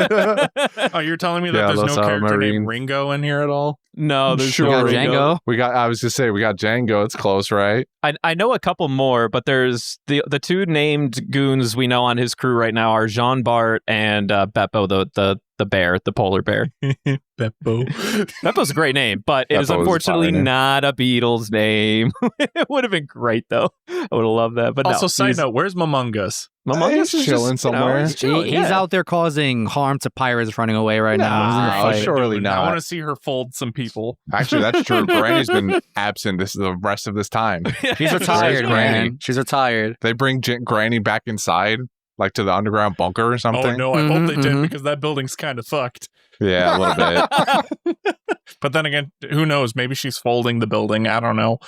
Oh, you're telling me that Yeah, there's no Los character Submarine. named Ringo in here at all? No, there's Sure. no We got Ringo. Django. I was just say we got Django. It's close, right? I know a couple more, but there's the two named goons we know on his crew right now are Jean Bart and Beppo, the bear, the polar bear. Beppo. Beppo's a great name, but it is Beppo is unfortunately fine. not a Beatles name. It would have been great though. I would have loved that. But Also, no, side he's- note, where's Momongus? Momongus He's is chilling just, you know, somewhere. he's chilling, He's yeah. out there causing harm to pirates running away right now. He's in a Nah, fight. sure. Surely I not. want to see her fold some people. Actually, that's true. Granny's been absent the rest of this time. She's retired, Where's Granny? man. She's retired. They bring Granny back inside, like to the underground bunker or something. Oh no, I hope they did Mhm. because that building's kind of fucked. Yeah, a little bit. But then again, who knows? Maybe she's folding the building. I don't know.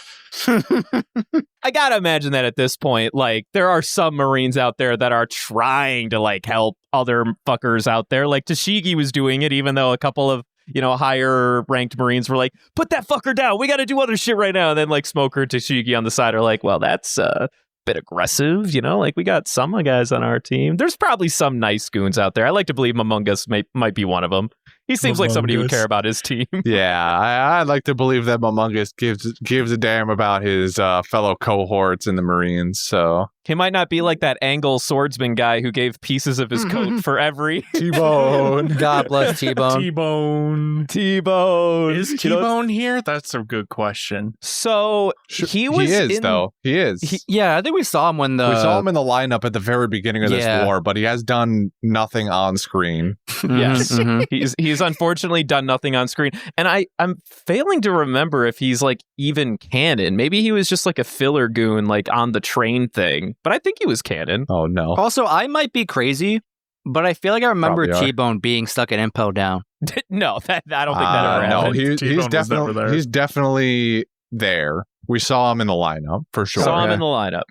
I gotta imagine that at this point, like, there are submarines out there that are trying to, like, help other fuckers out there. Like, Tashigi was doing it, even though a couple of, higher ranked Marines were like, put that fucker down. We gotta do other shit right now. And then, like, Smoker, Tashigi on the side are like, well, that's a bit aggressive, Like, we got some guys on our team. There's probably some nice goons out there. I like to believe Momongus might be one of them. He seems like somebody who would Momongus. care about his team. Yeah, I'd like to believe that Momongus gives a damn about his fellow cohorts in the Marines. So He might not be like that Angle swordsman guy who gave pieces of his coat for every T-Bone. God bless T-Bone. T-Bone. T-Bone. Is T-Bone here? That's a good question. So he was He is in- though. He is. Yeah, I think we saw him when the... We saw him in the lineup at the very beginning of this Yeah. war, but he has done nothing on screen. Yes. Mhm. He's unfortunately done nothing on screen. And I'm failing to remember if he's like even canon. Maybe he was just like a filler goon like on the train thing. But I think he was canon. Oh no. Also, I might be crazy, but I feel like I remember Probably are. T-Bone being stuck at Impel Down. No, I don't think that ever no, happened. he's T-Bone was never definitely there. he's definitely there. We saw him in the lineup for sure. Saw him in the lineup.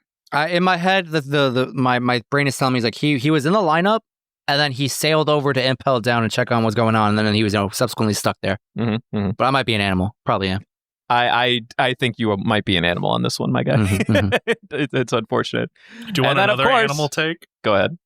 In my head, my brain is telling me he's like he was in the lineup, and then he sailed over to Impel Down and check on what's going on, and then he was subsequently stuck there. Mm-hmm. But I might be an animal. Probably am. I think you might be an animal on this one, my guy. Mhm, It's unfortunate. Do you want And then, of another course- animal take? Go ahead.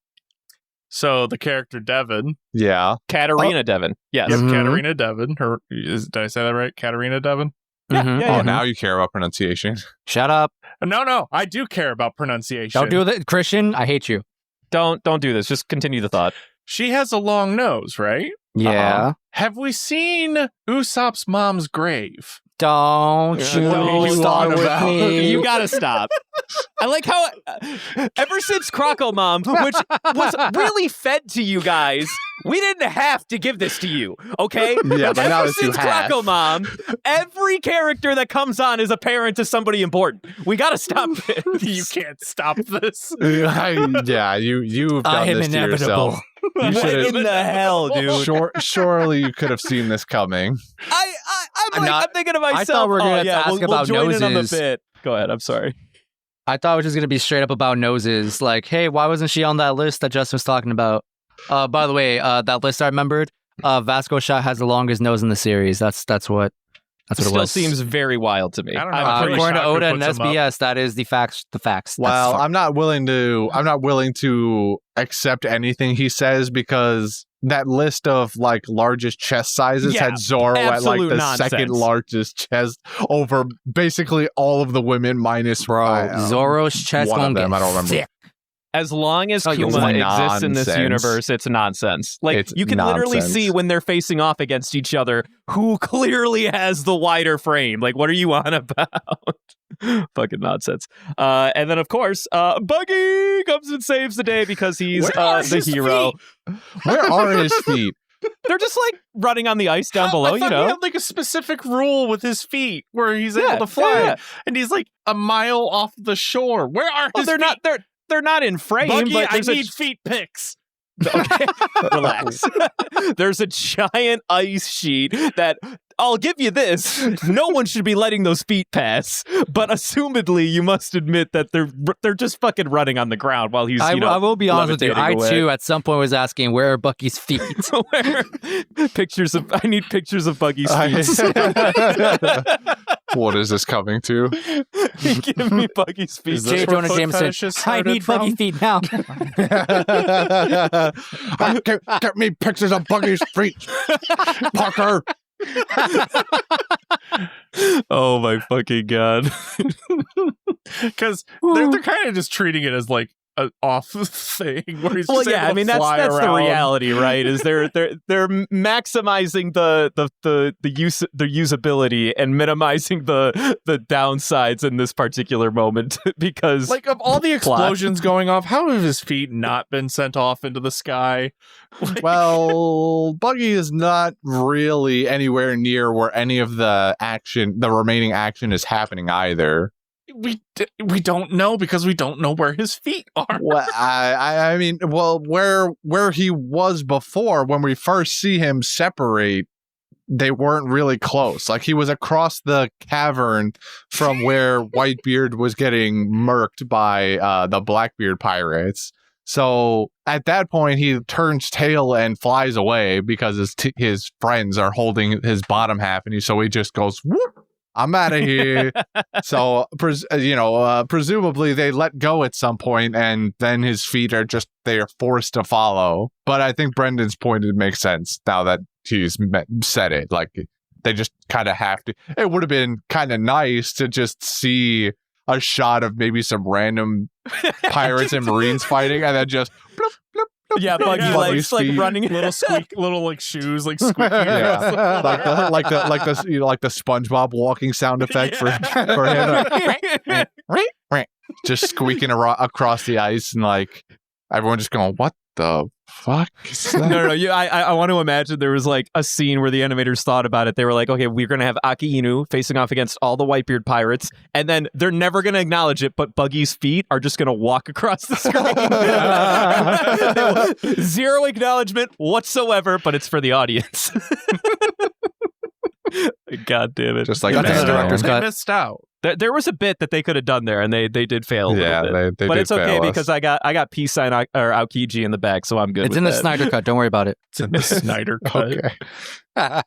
So the character Devon. Yeah. Katarina Devon. Yes. Yep, Mhm. Katarina Devon. Did I say that right? Katarina Devon? Yeah, Mhm. yeah, Oh, now you care about pronunciation. Shut up! No, I do care about pronunciation. Don't do that, Christian. I hate you. Don't do this. Just continue the thought. She has a long nose, right? Yeah. Have we seen Usopp's mom's grave? Don't you start with me. You gotta stop. I like how ever since Croco Mom, which was really fed to you guys, we didn't have to give this to you, okay? Yeah, but now ever that you since have. Croco Mom, every character that comes on is a parent to somebody important. We gotta stop this. You can't stop this. Yeah, you've done I am this to inevitable. yourself. You What should've- in the hell, dude? surely you could have seen this coming. I'm thinking to myself, I thought we were gonna yeah, ask we'll about join in on the noses. bit. Go ahead, I'm sorry. I thought it was just going to be straight up about noses. Like, hey, why wasn't she on that list that Justin was talking about? By the way, that list I remembered, Vasco Shot has the longest nose in the series. That's what it Still was. seems very wild to me. I don't know. I'm pretty According to shocked who Oda and puts him up. SBS, that is the facts. That's Well, fuck- I'm not willing to accept anything he says because that list of like largest chest sizes Yeah, had Zoro at like absolute the nonsense. second largest chest over basically all of the women minus Zoro's chest one of gonna them, get I don't remember. thick. As long as Oh, you Kuma want exists in this nonsense. universe, it's nonsense. Like, It's you can literally nonsense. see when they're facing off against each other who clearly has the wider frame. Like, what are you on about? Fucking nonsense. And then, of course, Buggy comes and saves the day because he's Where are the his hero. Where are his feet? They're just like running on the ice down below, I you thought know? he had like a specific rule with his feet where he's Yeah, able to fly, yeah. and he's like a mile off the shore. Where are Well, his they're feet? not. They're not in frame, Buggy, but I there's a need feet pics. Okay, relax. There's a giant ice sheet that I'll give you this. No one should be letting those feet pass, but assumedly you must admit that they're just fucking running on the ground while he's. I will be honest with you. I levitating away. too, at some point, was asking where are Bucky's feet. Where- I need pictures of Buggy's feet. What is this coming to? Give me Buggy's feet. Is this J. where Jonah foot Jameson. fetishes I started need from? Buggy feet now. Get me pictures of Buggy's feet, Parker. Oh my fucking god. Because they're kind of just treating it as like an off thing where he's Well, just yeah, able I mean to fly that's the around. reality, right? Is they're maximizing the usability and minimizing the downsides in this particular moment because Like, of all the Plot. explosions going off, how have his feet not been sent off into the sky? Like, Well, Buggy is not really anywhere near where any of the remaining action is happening either. we don't know because we don't know where his feet are. Well, I mean, well, where he was before, when we first see him separate, they weren't really close. Like, he was across the cavern from where Whitebeard was getting murked by the Blackbeard pirates. So at that point, he turns tail and flies away because his friends are holding his bottom half, and so he just goes, whoop, I'm out of here. So, presumably they let go at some point, and then his feet they are forced to follow. But I think Brendan's point, it makes sense now that he's said it. Like, they just kind of have to. It would have been kind of nice to just see a shot of maybe some random pirates and marines fighting, and then just bloop, bloop, bloop, yeah, bloop, Buggy Buggy's like feet. running little like shoes, like squeaking. Yeah. like the SpongeBob walking sound effect for him, just squeaking across the ice, and like everyone just going, "What the fuck?" Is that? No. I want to imagine there was like a scene where the animators thought about it. They were like, okay, we're going to have Akainu facing off against all the Whitebeard pirates, and then they're never going to acknowledge it, but Buggy's feet are just going to walk across the screen. Zero acknowledgement whatsoever, but it's for the audience. God damn it. Just like That's that. the director's They cut. missed out. There was a bit that they could have done there, and they did fail a Yeah, little bit. they But did it's okay fail us. because I got peace sign or Aokiji in the back, so I'm good It's with in the that. Snyder cut. Don't worry about it. It's in the Snyder cut. Okay.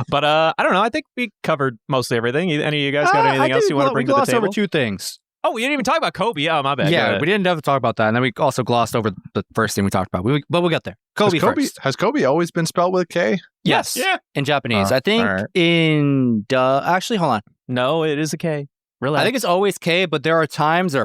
But I don't know. I think we covered mostly everything. Any of you guys got anything else you want to bring to the glossed over table? two things. Oh, we didn't even talk about Kobe. Oh, my bad. Yeah, Go ahead. we didn't have to talk about that, and then we also glossed over the first thing we talked about. But we'll get there. Kobe first. Has Kobe always been spelled with K? Yes. Yeah. In Japanese. I think alright. in actually, hold on. No, it is a K. Relax. I think it's always K, but there are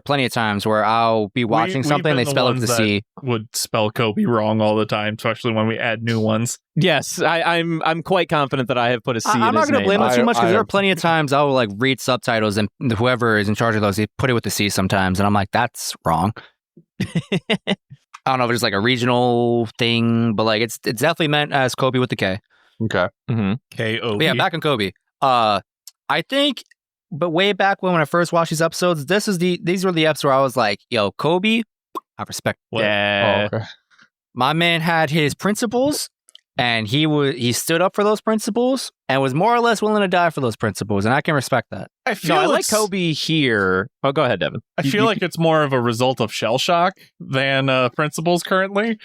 plenty of times where I'll be watching something and they spell it with the C. Would spell Kobe wrong all the time, especially when we add new ones. Yes, I'm quite confident that I have put a C in his name. I'm not going to blame it too much because there are plenty of times I will like read subtitles and whoever is in charge of those, they put it with the C sometimes, and I'm like, that's wrong. I don't know if it's like a regional thing, but like it's definitely meant as Kobe with the K. Okay. Mm-hmm. K-O-B. But yeah, back on Kobe. I think. But way back when I first watched these episodes, these were the episodes where I was like, yo, Kobe, I respect. Yeah. Oh, okay. My man had his principles, and he stood up for those principles and was more or less willing to die for those principles, and I can respect that. I feel I like Kobe here. Oh, go ahead, Devin. I feel like it's more of a result of shell shock than principles currently.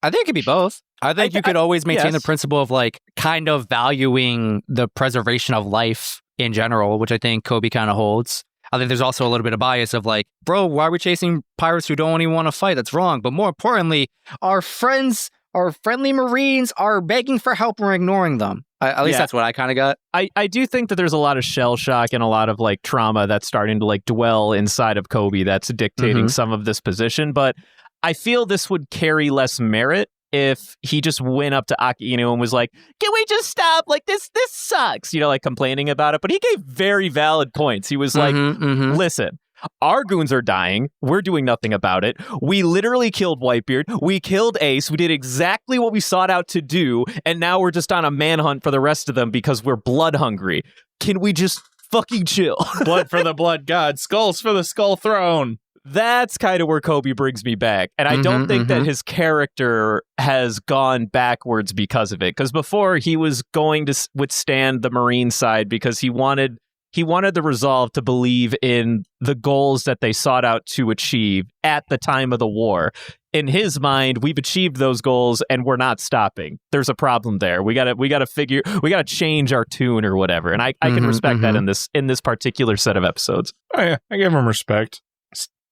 I think it could be both. I think you could always maintain the yes. principle of like kind of valuing the preservation of life in general, which I think Kobe kind of holds. I think there's also a little bit of bias of like, bro, why are we chasing pirates who don't even want to fight? That's wrong. But more importantly, our friends, our friendly Marines are begging for help and we're ignoring them. At least that's what I kind of got. I do think that there's a lot of shell shock and a lot of like trauma that's starting to like dwell inside of Kobe that's dictating some of this position. But I feel this would carry less merit if he just went up to Akainu and was like, can we just stop? Like, this sucks, like complaining about it. But he gave very valid points. He was like, listen, our goons are dying. We're doing nothing about it. We literally killed Whitebeard. We killed Ace. We did exactly what we sought out to do. And now we're just on a manhunt for the rest of them because we're blood hungry. Can we just fucking chill? Blood for the blood god. Skulls for the skull throne. That's kind of where Kobe brings me back. And I don't think that his character has gone backwards because of it. Because before he was going to withstand the Marine side because he wanted the resolve to believe in the goals that they sought out to achieve at the time of the war. In his mind, we've achieved those goals and we're not stopping. There's a problem there. We gotta change our tune or whatever. And I can respect that in this particular set of episodes. Oh yeah, I give him respect.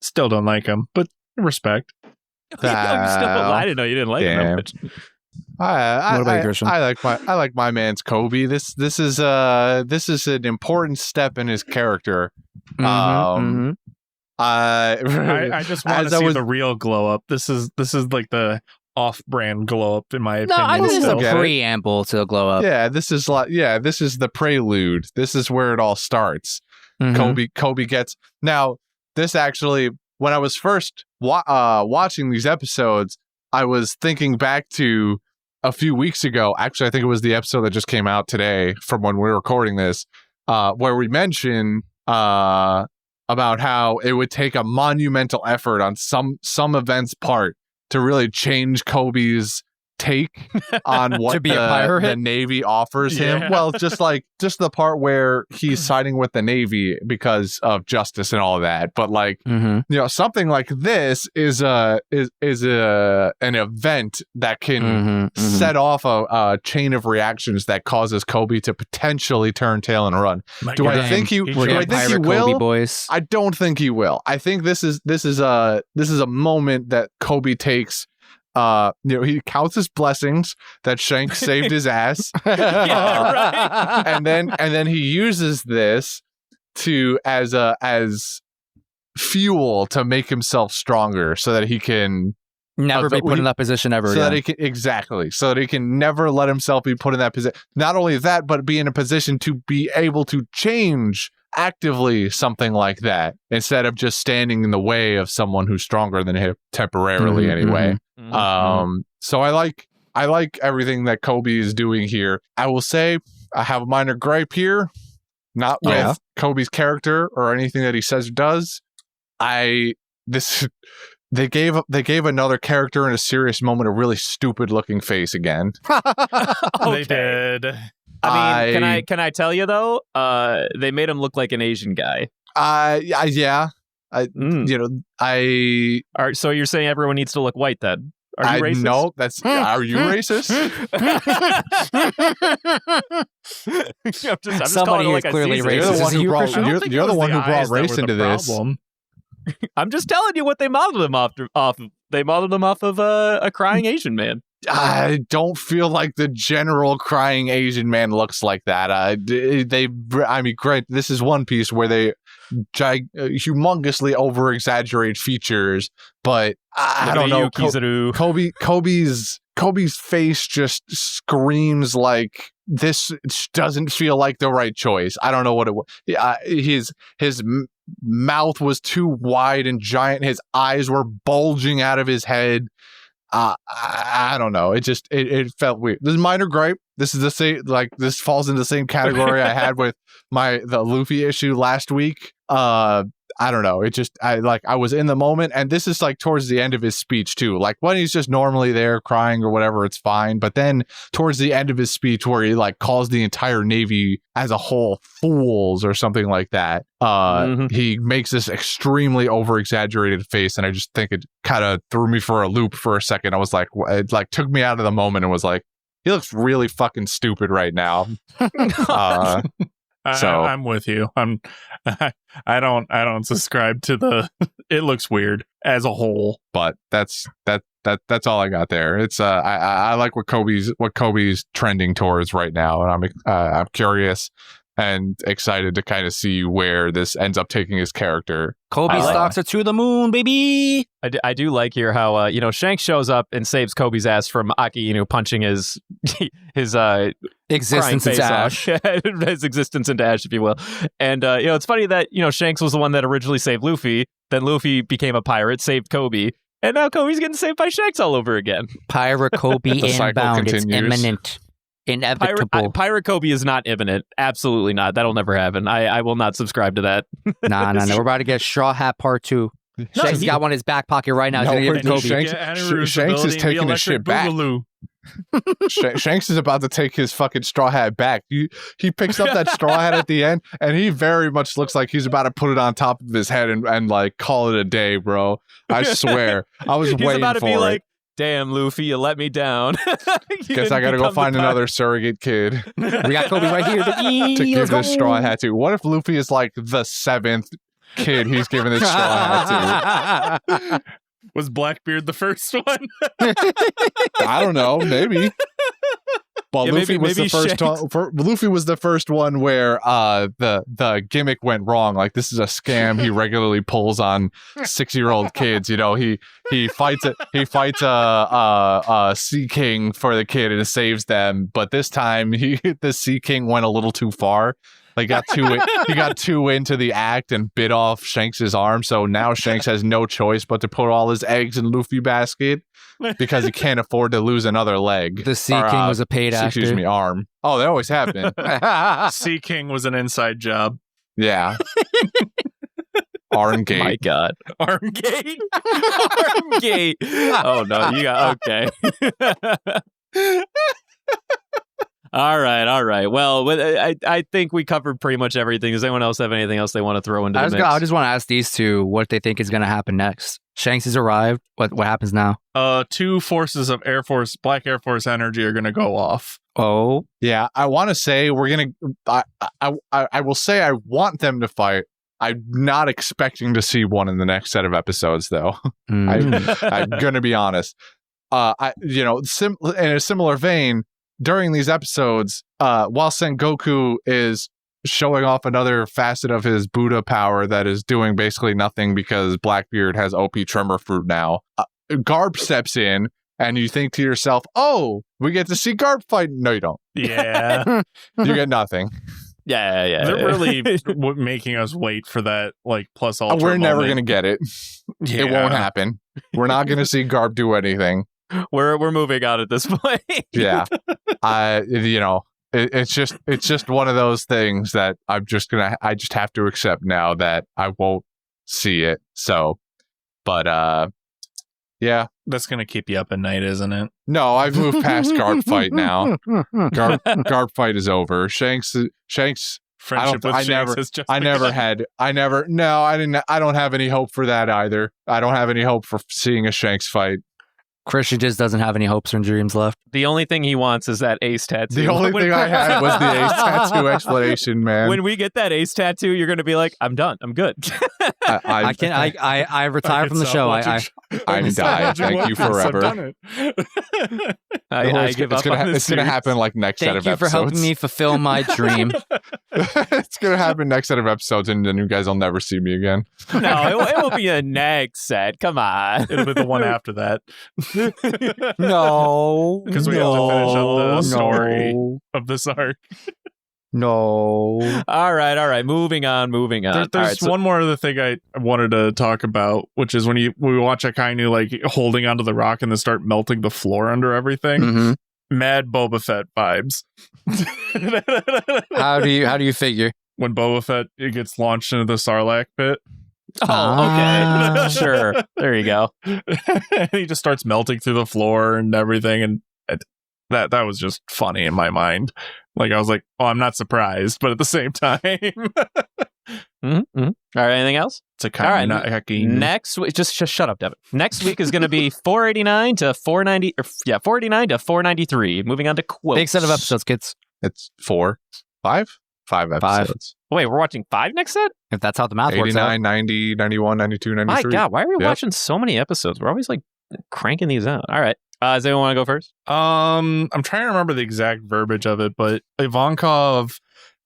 Still don't like him, but respect. I didn't know you didn't like him that much. What about you, Christian? I like my man's Kobe. This is an important step in his character. I just want to see the real glow up. This is like the off-brand glow up in my opinion. No, I think this is a Get it? preamble to the glow up. Yeah, this is the prelude. This is where it all starts. Kobe gets now. This actually, when I was first watching these episodes, I was thinking back to a few weeks ago. Actually, I think it was the episode that just came out today from when we were recording this, where we mentioned about how it would take a monumental effort on some event's part to really change Kobe's take on what the Navy offers him. Well, just the part where he's siding with the Navy because of justice and all of that. But something like this is an event that can set off a chain of reactions that causes Kobe to potentially turn tail and run. Do I think he will? Kobe boys. I don't think he will. I think this is a moment that Kobe takes. He counts his blessings that Shanks saved his ass, and then he uses this as fuel to make himself stronger, so that he can never be put in that position ever. So that he can never let himself be put in that position. Not only that, but be in a position to be able to change actively something like that instead of just standing in the way of someone who's stronger than him temporarily anyway. So I like everything that Kobe is doing here. I will say I have a minor gripe here, not with Kobe's character or anything that he says or does. They gave another character in a serious moment a really stupid looking face again. They did. I mean, can I tell you though? They made him look like an Asian guy. Yeah. All right, so you're saying everyone needs to look white then? Are you racist? No, are you racist? Somebody is clearly racist. You're the one who brought race into this. I'm just telling you what they modeled him off of. They modeled him off of a crying Asian man. I don't feel like the general crying Asian man looks like that. Great. This is One Piece where they humongously over exaggerate features, but I don't know. Kobe's face just screams like this doesn't feel like the right choice. I don't know what it was. His mouth was too wide and giant. His eyes were bulging out of his head. I don't know. It felt weird. This is minor gripe. This is the same. Like this falls in the same category I had with the Luffy issue last week. I don't know. I was in the moment, and this is like towards the end of his speech too. Like when he's just normally there crying or whatever, it's fine. But then towards the end of his speech, where he like calls the entire Navy as a whole fools or something like that, he makes this extremely over exaggerated face, and I just think it kind of threw me for a loop for a second. I was like, it like took me out of the moment and was like, he looks really fucking stupid right now. So I'm with you. I don't subscribe to the. It looks weird as a whole, but that's all I got there. It's I like what Kobe's trending towards right now, and I'm curious and excited to kind of see where this ends up taking his character. Kobe's stocks are to the moon, baby. I do like here how Shanks shows up and saves Kobe's ass from Akainu punching his existence into ash. His existence into ash, if you will. And it's funny that Shanks was the one that originally saved Luffy. Then Luffy became a pirate, saved Kobe, and now Kobe's getting saved by Shanks all over again. Pirate Kobe inbound. It's imminent. Inevitable. Pirate Kobe is not imminent. Absolutely not. That'll never happen. I will not subscribe to that. Nah. We're about to get Straw Hat Part 2. Shanks got one in his back pocket right now. Shanks is taking his shit back. Shanks is about to take his fucking straw hat back. He picks up that straw hat at the end, and he very much looks like he's about to put it on top of his head and like call it a day, bro. I swear. I was waiting about to be like, damn, Luffy, you let me down. Guess I gotta go find another surrogate kid. We got Kobe right here to give this straw hat to. What if Luffy is like the 7th kid he's giving this straw hat to? Was Blackbeard the first one? I don't know. Maybe. Well, yeah, Luffy was the first one. Luffy was the first one where the gimmick went wrong. Like, this is a scam he regularly pulls on 6-year-old kids. He fights a Sea King for the kid and saves them. But this time, the Sea King went a little too far. Like he got too into the act and bit off Shanks's arm. So now Shanks has no choice but to put all his eggs in Luffy basket because he can't afford to lose another leg. The Sea King was a paid actor. Excuse me, arm. Oh, they always have been. Sea King was an inside job. Yeah. Arm gate. My God. Arm gate. Arm gate. Oh no, you got okay. All right. Well, I think we covered pretty much everything. Does anyone else have anything else they want to throw into the mix? I just want to ask these two what they think is going to happen next. Shanks has arrived. What happens now? 2 forces of Black Air Force energy are going to go off. Oh, yeah. I want to say I will say I want them to fight. I'm not expecting to see one in the next set of episodes, though. I'm going to be honest. In a similar vein, during these episodes, while Sengoku is showing off another facet of his Buddha power that is doing basically nothing because Blackbeard has OP Tremor Fruit now, Garp steps in, and you think to yourself, oh, we get to see Garp fight. No, you don't. Yeah. You get nothing. Yeah. They're really making us wait for that, like, plus ultra We're never moment. going to get it. Yeah. It won't happen. We're not going to see Garp do anything. We're moving on at this point. Yeah. It's just one of those things that I just have to accept now that I won't see it. So, but yeah, that's gonna keep you up at night, isn't it? No, I've moved past Garp fight now. Garp fight is over. Shanks. Friendship with Shanks has just I don't have any hope for that either. I don't have any hope for seeing a Shanks fight. Christian just doesn't have any hopes or dreams left. The only thing he wants is that ace tattoo. The only thing I had was the ace tattoo explanation, man. When we get that ace tattoo, you're going to be like, I'm done. I'm good. I can. I retire from the show. I die. Thank you forever. I give up on this. It's gonna happen like next set of Thank you episodes. for helping me fulfill my dream. It's gonna happen next set of episodes, and then you guys will never see me again. No, it will be a next set. Come on. It'll be the one after that. No, Because we have to finish up the story of this arc. No. All right. Moving on. There's one more other thing I wanted to talk about, which is when we watch Akainu like holding onto the rock and then start melting the floor under everything. Mm-hmm. Mad Boba Fett vibes. How do you figure? When Boba Fett gets launched into the Sarlacc pit. Oh, okay. Sure. There you go. And he just starts melting through the floor and everything, and that was just funny in my mind. Like I was like, oh, I'm not surprised, but at the same time, All right. Anything else? it's a kind of hacking. Next week, just shut up, Devin. Next week is going to be 489 to 490. 489 to 493. Moving on to quotes. Big set of episodes, kids. It's 5 episodes. Wait, we're watching 5 next set? If that's how the math works out. 89, 90, 91, 92, 93. My God, why are we Yep. watching so many episodes? We're always like cranking these out. All right. Does anyone want to go first? I'm trying to remember the exact verbiage of it, but Ivankov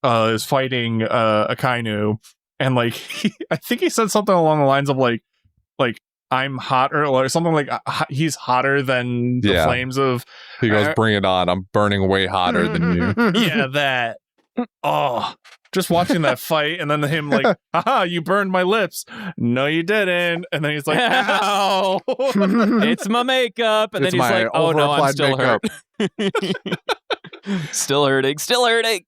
is fighting Akainu, and like I think he said something along the lines of like I'm hotter, or something like he's hotter than the flames of. He goes, "Bring it on! I'm burning way hotter than you." Yeah, that. Oh, just watching that fight, and then him like, "Haha, you burned my lips." No, you didn't. And then he's like, "Ow, It's my makeup." And It's then he's my like, "Oh no, I'm over-applied still hurt." Still hurting.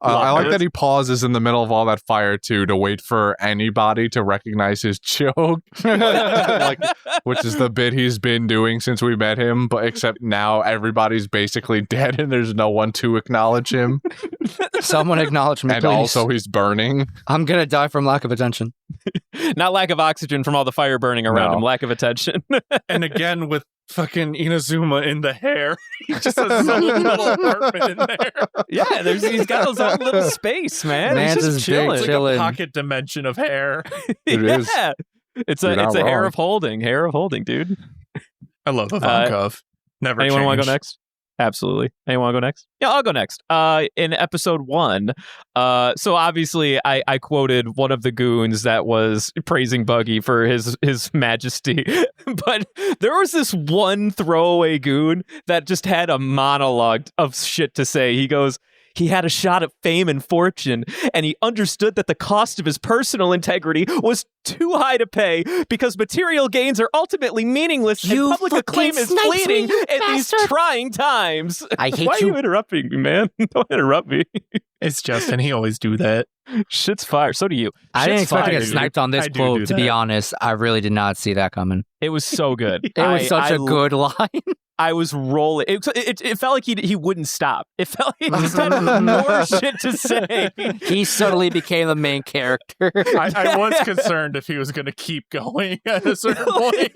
I like that he pauses in the middle of all that fire too to wait for anybody to recognize his joke, like, which is the bit he's been doing since we met him. But except now everybody's basically dead and there's no one to acknowledge him. Someone acknowledge me, And please. also he's burning. I'm gonna die from lack of attention. Not lack of oxygen from all the fire burning around No. him, lack of attention. and again with fucking Inazuma in the hair. He just has his own little apartment in there. Yeah, he's got his own little space, man. Man's He's is just big, chilling. It's like chilling. a pocket dimension of hair. It is. Yeah. It's You're a not hair wrong. of holding, dude. I love Ivankov. Never Anyone want to changed. go next? Absolutely. Anyone want to go next? Yeah, I'll go next. In episode 1, so obviously I quoted one of the goons that was praising Buggy for his majesty, but there was this one throwaway goon that just had a monologue of shit to say. He goes, he had a shot at fame and fortune, and he understood that the cost of his personal integrity was too high to pay because material gains are ultimately meaningless You and public acclaim fucking is sniped me, fleeting you in these bastard. trying times. I hate Why are you. you interrupting me, man? Don't interrupt me. It's Justin. He always do that. Shit's fire. So do you. I didn't Shit's expect to fire, get dude. sniped on this I do quote, to be that. honest. I really did not see that coming. It was so good. It was such a good line. I was rolling. It felt like he wouldn't stop. It felt like he just had more shit to say. He suddenly became the main character. I was concerned if he was going to keep going at a certain point.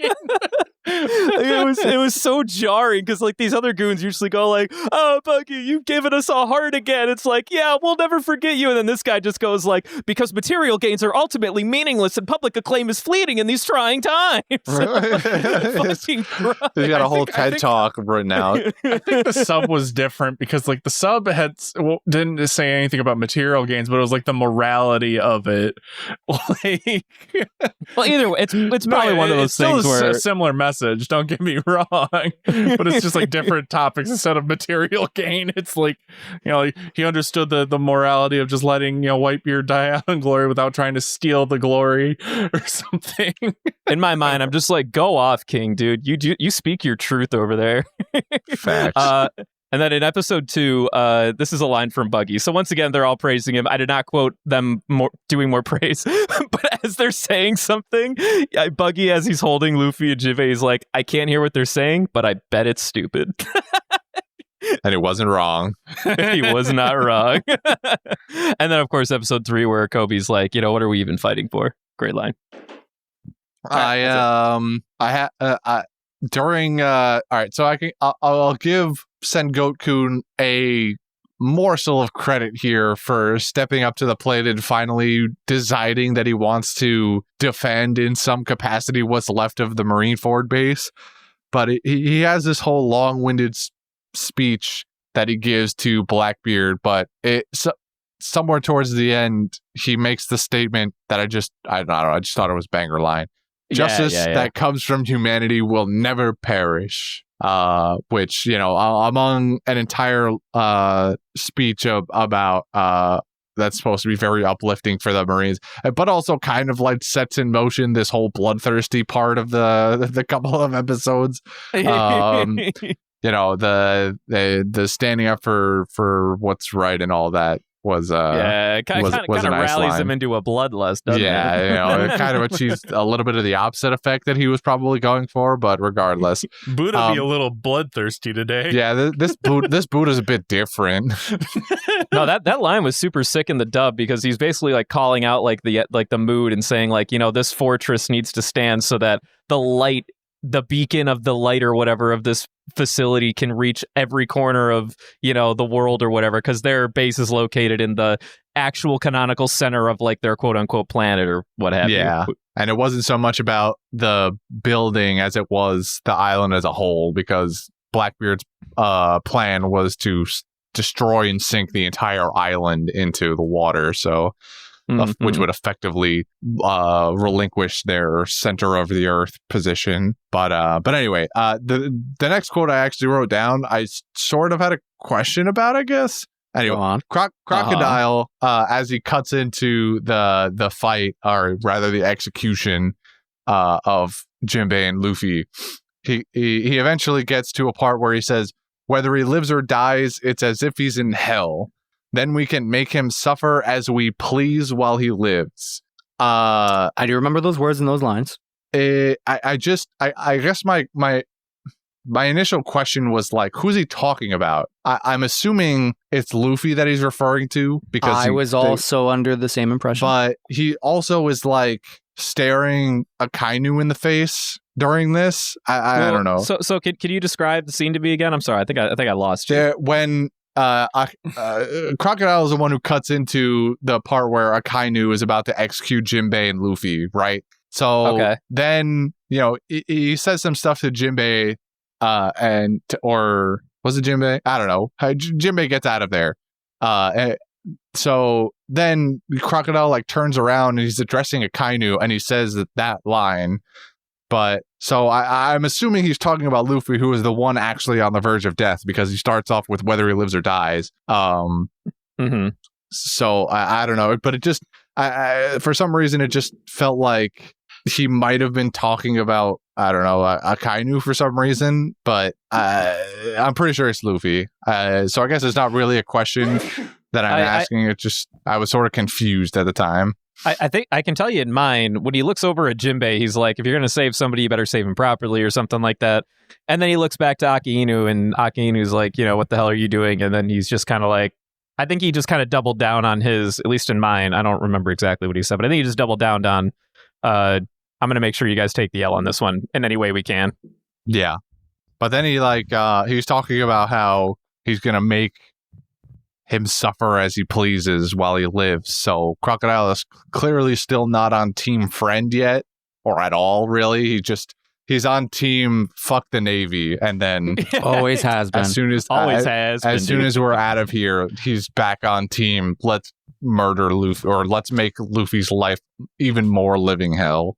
It was so jarring because like these other goons usually go like, "Oh, Buggy, you've given us a heart again." It's like, "Yeah, we'll never forget you." And then this guy just goes like, "Because material gains are ultimately meaningless and public acclaim is fleeting in these trying times." Fucking Christ. He's got a whole I TED think- talk written out. I think the sub was different because like the sub didn't say anything about material gains, but it was like the morality of it. Like, Well, either way, it's probably one of those it's still things where a similar message. Don't get me wrong, but it's just like different topics instead of material gain. It's like, you know, he understood the morality of just letting, you know, Whitebeard die out in glory without trying to steal the glory or something. in my mind, I'm just like, go off, King, dude. You speak your truth over there. Facts. And then in episode 2, this is a line from Buggy. So once again, they're all praising him. I did not quote them doing more praise, but as they're saying something, Buggy, as he's holding Luffy and Jive, he's like, "I can't hear what they're saying, but I bet it's stupid." And it wasn't wrong. He was not wrong. And then, of course, episode 3, where Kobe's like, "You know, what are we even fighting for?" Great line. During all right, so I'll give Sengoku a morsel of credit here for stepping up to the plate and finally deciding that he wants to defend in some capacity what's left of the Marineford base. But he has this whole long-winded speech that he gives to Blackbeard, but somewhere towards the end, he makes the statement that I just thought it was banger line. Justice that comes from humanity will never perish. Which, among an entire speech about that's supposed to be very uplifting for the Marines, but also kind of like sets in motion this whole bloodthirsty part of the couple of episodes. The standing up for what's right and all that was kind of nice rallies line. him into a bloodlust, doesn't it? It kind of achieves a little bit of the opposite effect that he was probably going for, but regardless, Buddha be a little bloodthirsty today. Yeah, this Buddha's a bit different. No, that line was super sick in the dub because he's basically like calling out like the mood and saying like, this fortress needs to stand so that the beacon of the light or whatever of this facility can reach every corner of the world or whatever, because their base is located in the actual canonical center of like their quote unquote planet or what have you. And it wasn't so much about the building as it was the island as a whole, because Blackbeard's plan was to destroy and sink the entire island into the water, so which would effectively relinquish their center of the earth position. But anyway, the next quote I actually wrote down, I sort of had a question about, I guess. Anyway, Crocodile, as he cuts into the fight, or rather the execution of Jinbei and Luffy, he eventually gets to a part where he says, "Whether he lives or dies, it's as if he's in hell. Then we can make him suffer as we please while he lives." I do remember those words and those lines. I guess my initial question was like, who's he talking about? I'm assuming it's Luffy that he's referring to, because I was also under the same impression. But he also is like staring Akainu in the face during this. I don't know. So can you describe the scene to me again? I'm sorry, I think I lost you. When Crocodile is the one who cuts into the part where Akainu is about to execute Jinbei and Luffy, right? So then, he says some stuff to Jinbei, or was it Jinbei? I don't know. Jinbei gets out of there. So then Crocodile like turns around and he's addressing Akainu and he says that line. But so I'm assuming he's talking about Luffy, who is the one actually on the verge of death, because he starts off with whether he lives or dies. So I don't know, but it just for some reason it just felt like he might have been talking about, I don't know, Akainu for some reason, but I'm pretty sure it's Luffy. So I guess it's not really a question that I'm asking. It just, I was sort of confused at the time. I think I can tell you in mine, when he looks over at Jinbei, he's like, if you're going to save somebody, you better save him properly or something like that. And then he looks back to Akainu and Akainu's like, what the hell are you doing? And then he's just kind of like, I think he just kind of doubled down on his, at least in mine, I don't remember exactly what he said, but I think he just doubled down on, I'm going to make sure you guys take the L on this one in any way we can. Yeah. But then he was talking about how he's going to make him suffer as he pleases while he lives. So Crocodile is clearly still not on Team Friend yet, or at all, really. He's on Team Fuck the Navy, and then always has been. As soon as we're out of here, he's back on Team Let's murder Luffy, or let's make Luffy's life even more living hell.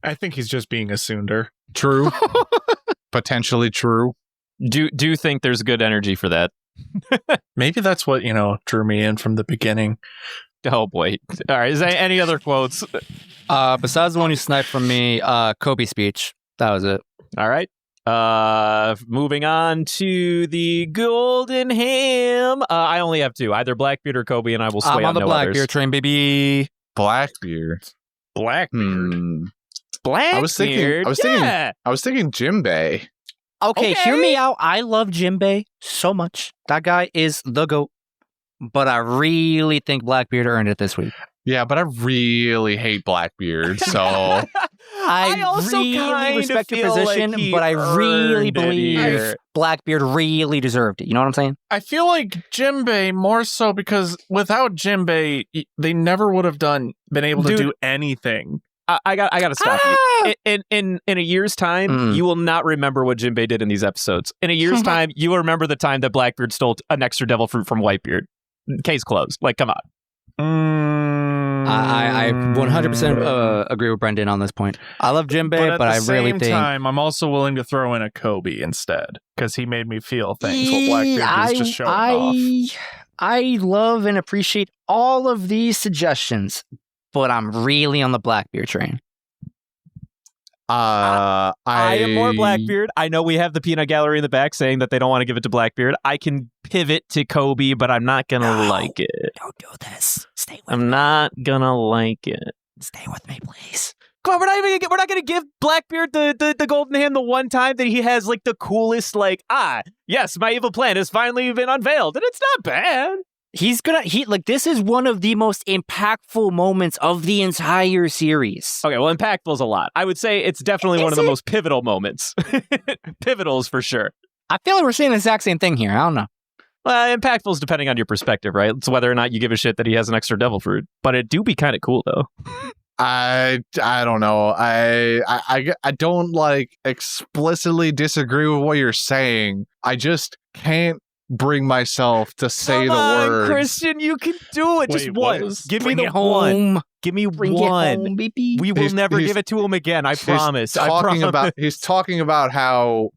I think he's just being a Sunder. True. Potentially true. Do you think there's good energy for that? Maybe that's what, drew me in from the beginning. Oh boy. All right. Is there any other quotes? Besides the one you sniped from me, Kobe speech. That was it. All right. Moving on to the Golden Ham. I only have two, either Blackbeard or Kobe, and I will sway I'm on the no Blackbeard others. train, baby. Blackbeard. Blackbeard. I was thinking Jinbei. Okay, hear me out. I love Jinbei so much. That guy is the GOAT. But I really think Blackbeard earned it this week. Yeah, but I really hate Blackbeard, so I also really kinda respect your feel like position, he but I really earned it believe here. Blackbeard really deserved it. You know what I'm saying? I feel like Jinbei more so because without Jinbei, they never would have been able to Dude. do anything. I got to stop you. In a year's time, you will not remember what Jinbei did in these episodes. In a year's time, you will remember the time that Blackbeard stole an extra devil fruit from Whitebeard. Case closed. Like, come on. I 100% agree with Brendan on this point. I love Jinbei, but I really think time, I'm also willing to throw in a Kobe instead because he made me feel things while Blackbeard was just showing off. I love and appreciate all of these suggestions, but I'm really on the Blackbeard train. I am more Blackbeard. I know we have the peanut gallery in the back saying that they don't want to give it to Blackbeard. I can pivot to Kobe, but I'm not gonna like it. Don't do this. Stay with I'm not gonna like it. Stay with me, please. Come on, we're not gonna give Blackbeard the golden hand the one time that he has like the coolest yes, my evil plan has finally been unveiled, and it's not bad. This is one of the most impactful moments of the entire series. Okay, well, impactful is a lot. I would say it's definitely one of the most pivotal moments. Pivotals for sure. I feel like we're saying the exact same thing here. I don't know. Impactful is depending on your perspective, right? It's whether or not you give a shit that he has an extra devil fruit. But it do be kind of cool, though. I don't know. I don't like explicitly disagree with what you're saying. I just can't bring myself to say the words. Christian, you can do it. Wait, just what? one. Give Bring me it the one. home. Give me Bring one. it home, baby. We will never he's- give it to him again. I promise. He's talking about how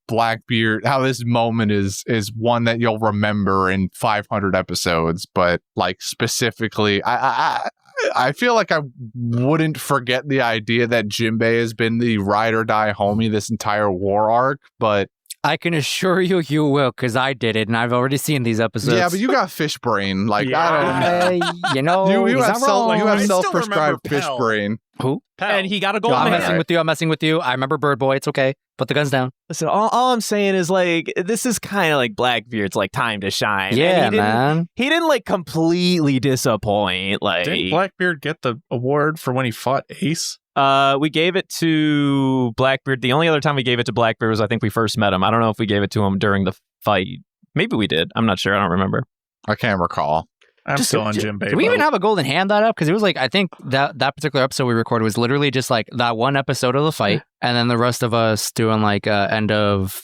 Blackbeard, how this moment is one that you'll remember in 500 episodes, but like specifically, I feel like I wouldn't forget the idea that Jinbei has been the ride or die homie this entire war arc, but I can assure you will, because I did it, and I've already seen these episodes. yeah, but you got fish brain. Like, I don't you know, you he's have not wrong. you have I still self-prescribed remember fish Pell. brain. Who? And he got a I'm golden messing hand. with you. I'm messing with you. I remember Bird Boy. It's okay. Put the guns down. Listen, all I'm saying is like this is kind of like Blackbeard's like time to shine. Yeah, and man. He didn't like completely disappoint. Like Didn't Blackbeard get the award for when he fought Ace? we gave it to Blackbeard. The only other time we gave it to Blackbeard was I think we first met him. I don't know if we gave it to him during the fight. Maybe we did. I'm not sure. I don't remember. I can't recall. I'm still on Jinbei. Do we even have a golden hand that up? Because it was like, I think that particular episode we recorded was literally just like that one episode of the fight, and then the rest of us doing like end of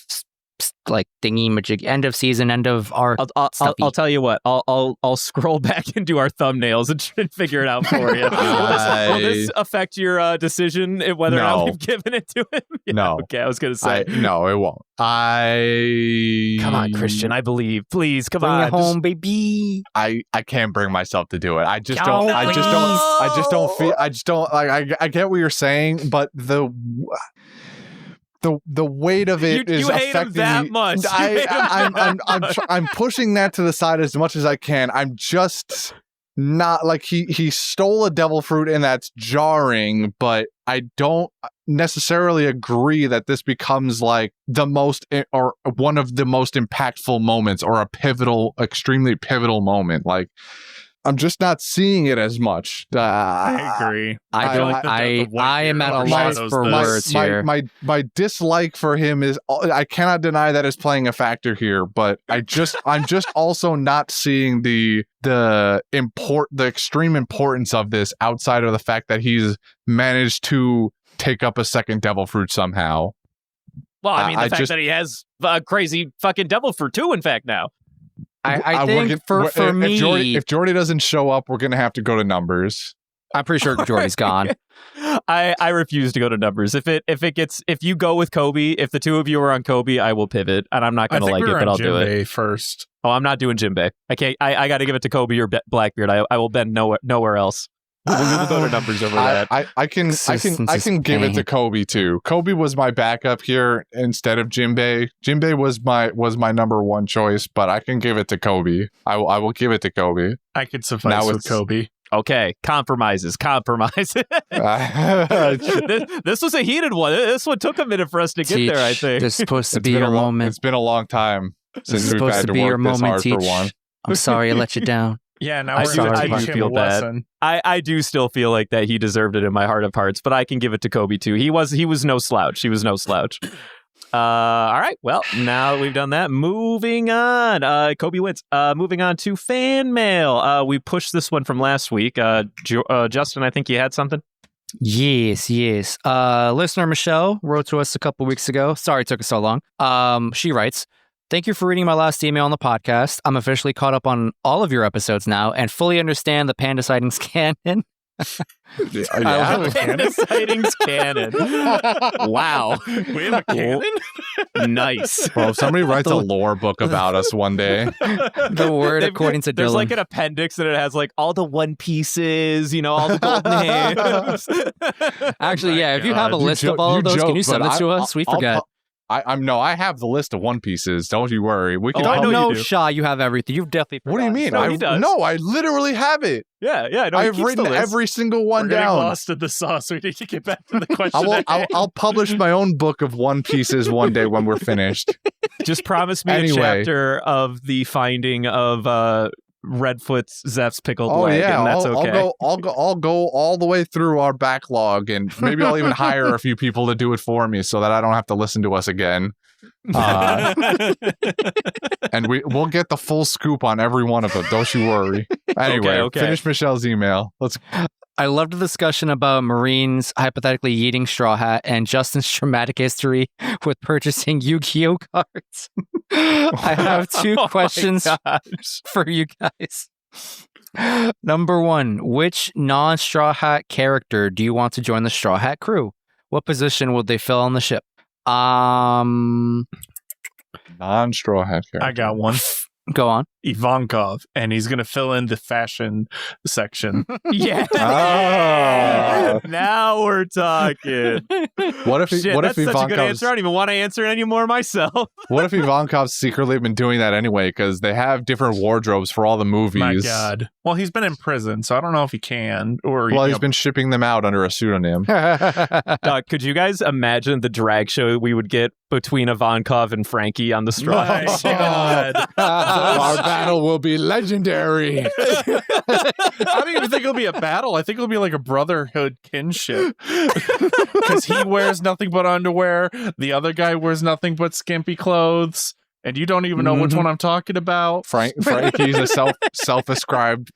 like thingy majig, end of season, end of arc. I'll tell you what. I'll scroll back and do our thumbnails and figure it out for you. Will this affect your decision whether or not No. we've given it to him? Yeah, No. Okay, I was gonna say. No, it won't. Come on, Christian. I believe. Please, come Bring on. it home, baby. I can't bring myself to do it. I just Don't, don't. I just don't. I just don't feel. No. I just don't like. I get what you're saying, but the weight of it is you hate him affecting that me. much. You hate him I'm pushing that to the side as much as I can. I'm just not like he stole a devil fruit and that's jarring, but I don't necessarily agree that this becomes like the most or one of the most impactful moments or a extremely pivotal moment. Like, I'm just not seeing it as much. I agree. I feel like the death of I am at a Whitebeard loss overshadows for this. words here. my dislike for him is, I cannot deny that is playing a factor here, but I'm just also not seeing the extreme importance of this outside of the fact that he's managed to take up a second devil fruit somehow. Well, I mean, the I fact just- that he has a crazy fucking devil fruit too, in fact, now. I think for me, if Jordy doesn't show up, we're gonna have to go to numbers. I'm pretty sure Jordy's gone. I refuse to go to numbers. If you go with Kobe, if the two of you are on Kobe, I will pivot, and I'm not I gonna think like we it, were but on I'll do it. Jinbei first. Oh, I'm not doing Jinbei. I can't. I got to give it to Kobe or Blackbeard. I will bend nowhere else. We'll go to numbers over that. I can give it to Kobe too. Kobe was my backup here instead of Jinbei. Jinbei was my number one choice, but I can give it to Kobe. I will give it to Kobe. I could suffice Now with it's- Kobe. Okay, compromise. This was a heated one. This one took a minute for us to get Teach, there, I think. This is supposed to It's be been your a long- moment. It's been a long time This is since we've supposed had to to be your work this moment, hard Teach. for one. I'm sorry I let you down. Yeah, now I we're do- going I to do teach him feel a bad. lesson. I do still feel like that he deserved it in my heart of hearts, but I can give it to Kobe too. He was no slouch. He was no slouch. All right. Well, now that we've done that, moving on. Kobe wins. Moving on to fan mail. We pushed this one from last week. Justin, I think you had something. Yes. Listener Michelle wrote to us a couple weeks ago. Sorry it took us so long. She writes, "Thank you for reading my last email on the podcast. I'm officially caught up on all of your episodes now and fully understand the panda sightings canon." Panda sightings canon. Wow. We have a cannon? Nice. Well, if somebody writes a lore book about us one day. The word according to There's Dylan. like an appendix and it has like all the One Pieces, all the golden hands. Actually, yeah, if you have a You list joke- of all of those, joke, can you send but it to us? We forget. I have the list of One Pieces. Don't you worry. We can. Oh, I know no, you do. Shaw, you have everything. You've definitely What do you forgotten. mean? No, he does. No, I literally have it. Yeah. No, I've written every single one We're getting down. lost in the sauce. We need to get back to the question. I'll publish my own book of One Pieces one day when we're finished. Just promise me a Anyway. chapter of the finding of Redfoot's Zeph's pickled Oh leg, yeah, and that's okay. I'll go all the way through our backlog, and maybe I'll even hire a few people to do it for me, so that I don't have to listen to us again. And we'll get the full scoop on every one of them. Don't you worry. Anyway, Okay. finish Michelle's email. I love the discussion about Marines hypothetically eating Straw Hat and Justin's traumatic history with purchasing Yu-Gi-Oh cards. I have two questions for you guys. Number one, which non-Straw Hat character do you want to join the Straw Hat crew? What position would they fill on the ship? Non-straw hat character. I got one. Go on. Ivankov, and he's going to fill in the fashion section. Yeah. Oh. Now we're talking. What if Shit, what if that's such a good Ivankov's answer. I don't even want to answer it anymore myself. what if Ivankov's secretly been doing that anyway? Because they have different wardrobes for all the movies. My God. Well, he's been in prison, so I don't know if he can. Or Well, he's been shipping them out under a pseudonym. Could you guys imagine the drag show we would get between Ivankov and Frankie on the Straw Hat? My God. Our battle will be legendary. I don't even think it'll be a battle. I think it'll be like a brotherhood kinship. Because he wears nothing but underwear. The other guy wears nothing but skimpy clothes. And you don't even know which one I'm talking about. Frankie's a self-ascribed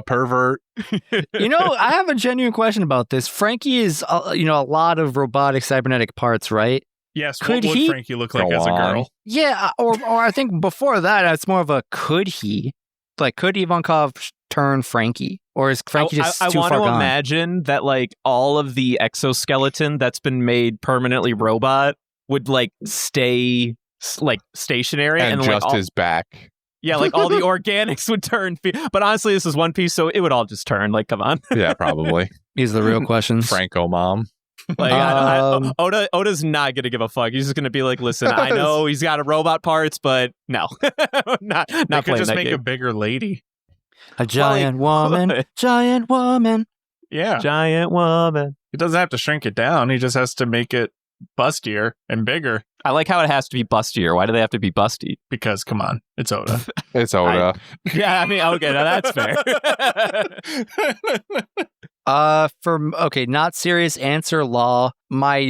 pervert. I have a genuine question about this. Frankie is, a lot of robotic cybernetic parts, right? Yes, Could what would he- Frankie look like Go as a on. girl? Yeah, or I think before that, it's more of a could he? Like, could Ivankov turn Frankie? Or is Frankie just I too want far to gone? imagine that like all of the exoskeleton that's been made permanently robot would like stay like stationary And like just all, his back. yeah, like all the organics would turn. But honestly, this is One Piece, so it would all just turn. Like, come on, Yeah, probably. These are the real questions. Franco mom. like Oda's not gonna give a fuck. He's just gonna be like, listen, I know he's got a robot parts, but no, not They could playing just that make game. a bigger lady. A giant woman. Giant woman. Yeah. Giant woman. He doesn't have to shrink it down. He just has to make it bustier and bigger. I like how it has to be bustier. Why do they have to be busty? Because, come on, it's Oda. It's Oda. Yeah, I mean, okay, now that's fair. Not serious answer, Law. My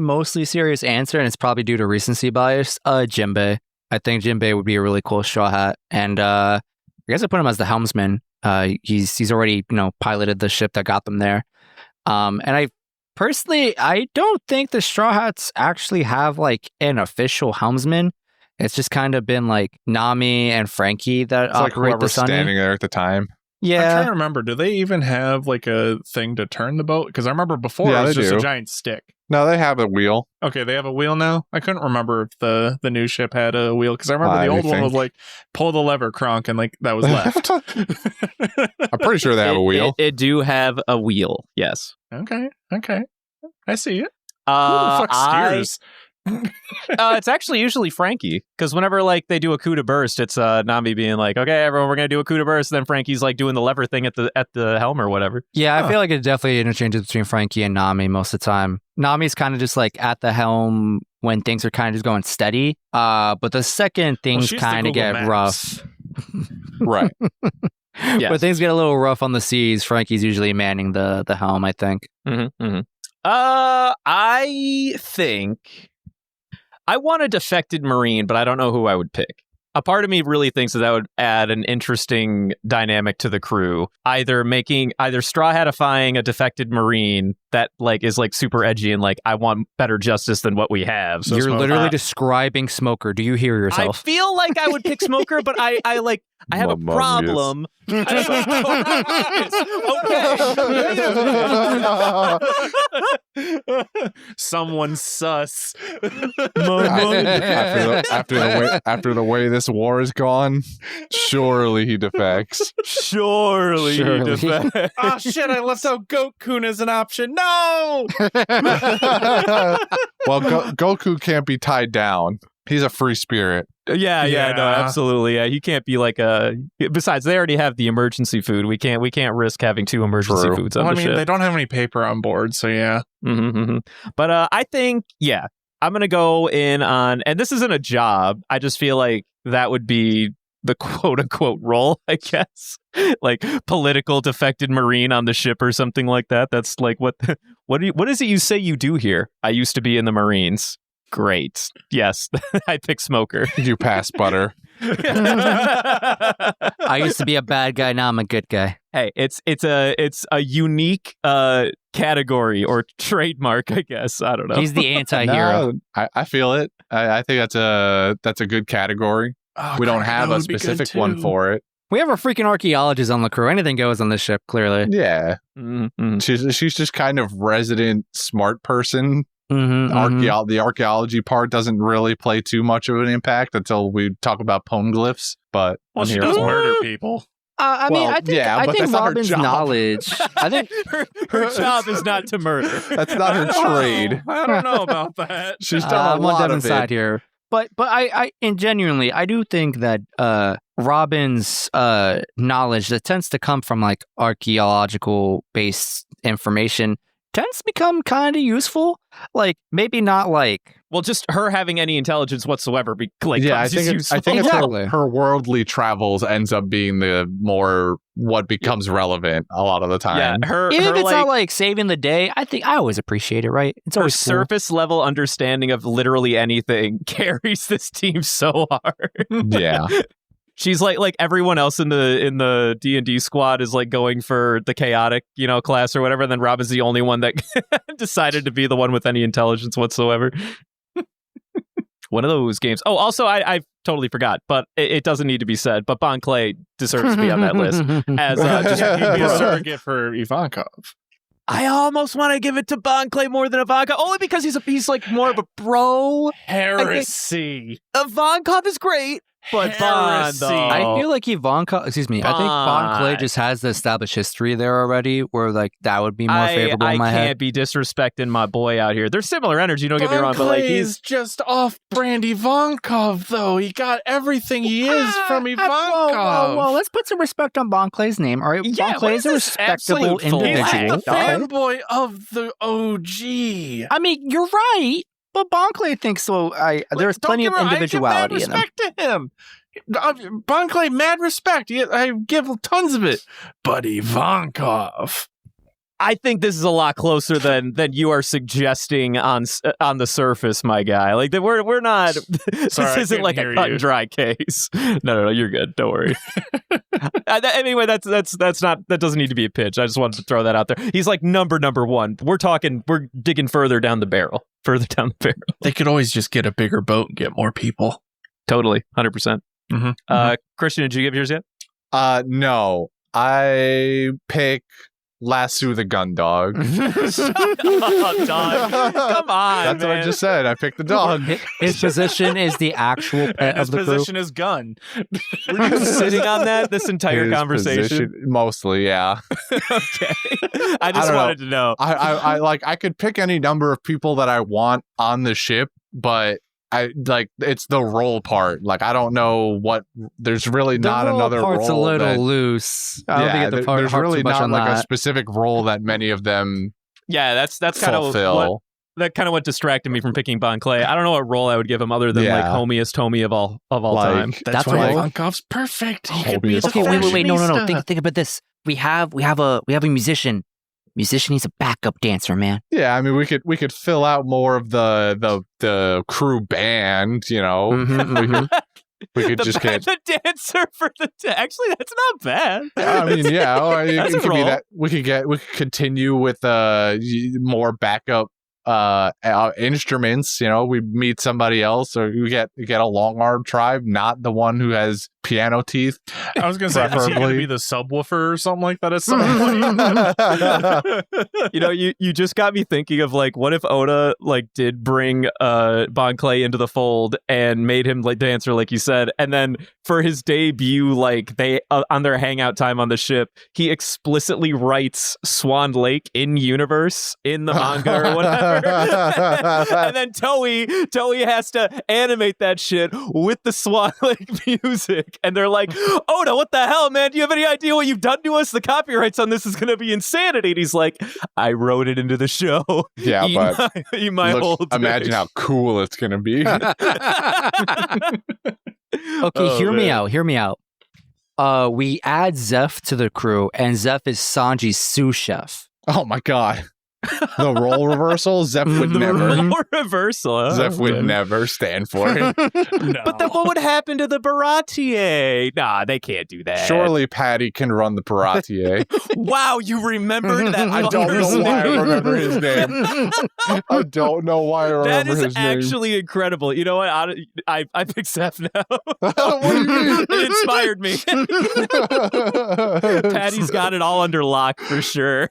mostly serious answer, and it's probably due to recency bias, Jinbei. I think Jinbei would be a really cool Straw Hat. And I guess I put him as the helmsman. He's already, piloted the ship that got them there. And I don't think the Straw Hats actually have like an official helmsman. It's just kind of been like Nami and Frankie that It's like operate the whoever's Sunny. standing there at the time. I'm trying Yeah. to remember. Do they even have like a thing to turn the boat? Because I remember before Yeah, it was they just do. a giant stick. No, they have a wheel. Okay, they have a wheel now. I couldn't remember if the new ship had a wheel because I remember the I old one was think. like pull the lever, Kronk, and like that was left. I'm pretty sure they have a wheel. It do have a wheel, yes. Okay, I see it. Who the fuck steers? It's actually usually Frankie, because whenever like they do a coup de burst, it's Nami being like, "Okay, everyone, we're gonna do a coup de burst." Then Frankie's like doing the lever thing at the helm or whatever. Yeah, Huh. I feel like it definitely interchanges between Frankie and Nami most of the time. Nami's kind of just like at the helm when things are kind of just going steady. But the second things she's the kind of Google get Maps. rough. Right. Yes. When things get a little rough on the seas, Frankie's usually manning the helm, I think. I think I want a defected Marine, but I don't know who I would pick. A part of me really thinks that would add an interesting dynamic to the crew. Either Straw Hatifying a defected Marine that like is like super edgy and like I want better justice than what we have. So you're literally describing Smoker. Do you hear yourself? I feel like I would pick Smoker, but I have a problem. Okay. Someone sus. After the way this war is gone, surely he defects. Surely. He defects. Oh shit! I left out Goku as an option. No. Well, Goku can't be tied down. He's a free spirit. Yeah, no, absolutely. Yeah, he can't be like a. Besides, they already have the emergency food. We can't risk having 2 emergency foods on the ship. They don't have any paper on board, so yeah. But I think, I'm gonna go in on, and this isn't a job. I just feel like that would be the quote unquote role, I guess, like political defected Marine on the ship or something like that. That's like what is it you say you do here? I used to be in the Marines. Great. Yes, I pick Smoker. You pass, Butter. I used to be a bad guy. Now I'm a good guy. Hey, it's a unique category or trademark, I guess. I don't know. He's the anti-hero. No, I feel it. I think that's a good category. We don't have a specific one for it. We have a freaking archaeologist on the crew. Anything goes on this ship, clearly. Yeah. She's just kind of resident smart person. The archaeology part doesn't really play too much of an impact until we talk about poneglyphs. But she does murder people. I think Robin's knowledge. I think her job is not to murder. That's not her trade. I don't know about that. She's done a lot of it here. But I genuinely, I do think that Robin's knowledge that tends to come from like archaeological based information tends to become kind of useful. Like maybe not like just her having any intelligence whatsoever. I think it's her worldly travels ends up being the more what becomes relevant a lot of the time. Yeah, even if it's not like saving the day, I think I always appreciate it. Right? It's always her surface level understanding of literally anything carries this team so hard. Yeah. She's like everyone else in the D&D squad is like going for the chaotic, class or whatever. And then Robin's the only one that decided to be the one with any intelligence whatsoever. One of those games. Oh, also, I totally forgot, but it doesn't need to be said. But Bon Clay deserves to be on that list as just be a surrogate for Ivankov. I almost want to give it to Bon Clay more than Ivankov, only because he's like more of a bro. Heresy. Ivankov is great. But Bon, though. I feel like I think Bon Clay just has the established history there already, where like that would be more favorable in my head. I can't be disrespecting my boy out here. There's similar energy, don't get me wrong, but like he's just off-brand Ivankov, though. He got everything he is from Ivankov. Whoa, let's put some respect on Bon Clay's name. All right, Bon Clay is a respectable individual. He's the fanboy of the OG. I mean, you're right. But Bon Clay thinks so. There's plenty of individuality in him. I give mad respect to him. Bon Clay, mad respect. I give tons of it. But Ivankov. I think this is a lot closer than you are suggesting on the surface, my guy. Like we're not. This isn't like a cut and dry case. No, you're good. Don't worry. Anyway, that doesn't need to be a pitch. I just wanted to throw that out there. He's like number one. We're digging further down the barrel. They could always just get a bigger boat and get more people. Totally, 100%. Christian, did you give yours yet? No, I pick Lasso the gun dog. Shut up, dog. Come on, That's man. what I just said. I picked the dog. His position is the actual pet of the crew. His position is gun. Were you sitting on that this entire conversation? Mostly, yeah. Okay. I just wanted to know. I could pick any number of people that I want on the ship, but it's the role part. Like I don't know what. There's really not another role. The part's a little loose. I don't think the part there's really not like that. a specific role that many of them. Yeah, that's kind of that kind of what distracted me from picking Bon Clay. I don't know what role I would give him other than like homiest homie of all time. That's why Ivankov's perfect. He could be okay, wait. No. Think about this. We have a musician. Musician needs a backup dancer, man. Yeah, I mean, we could fill out more of the crew band, you know. We could just get the dancer for the actually that's not bad. I mean, yeah, or it could be role. that we could continue with more backup instruments. You know, we meet somebody else, or we get a long arm tribe, not the one who has piano teeth. I was gonna say, is he gonna be the subwoofer or something like that at some point? You know, you just got me thinking of like, what if Oda like did bring Bon Clay into the fold and made him like dancer, like you said, and then for his debut, like they on their hangout time on the ship, he explicitly writes Swan Lake in universe in the manga or whatever, and then Toei has to animate that shit with the Swan Lake music. And they're like, Oda, what the hell, man? Do you have any idea what you've done to us? The copyrights on this is going to be insanity. And he's like, I wrote it into the show. Yeah, eat my whole dish. Imagine how cool it's going to be. Okay, hear me out. We add Zeph to the crew, and Zeph is Sanji's sous chef. Oh my god. The role reversal, Zeph would never. Role reversal. Huh? Zeph would never stand for it. No. But then what would happen to the Baratier? Nah, they can't do that. Surely Patty can run the Baratier. Wow, you remembered that? I don't know why I remember his name. I don't know why I remember his name. That is actually incredible. You know what? I picked Zeph now. What do you mean? It inspired me. Patty's got it all under lock for sure.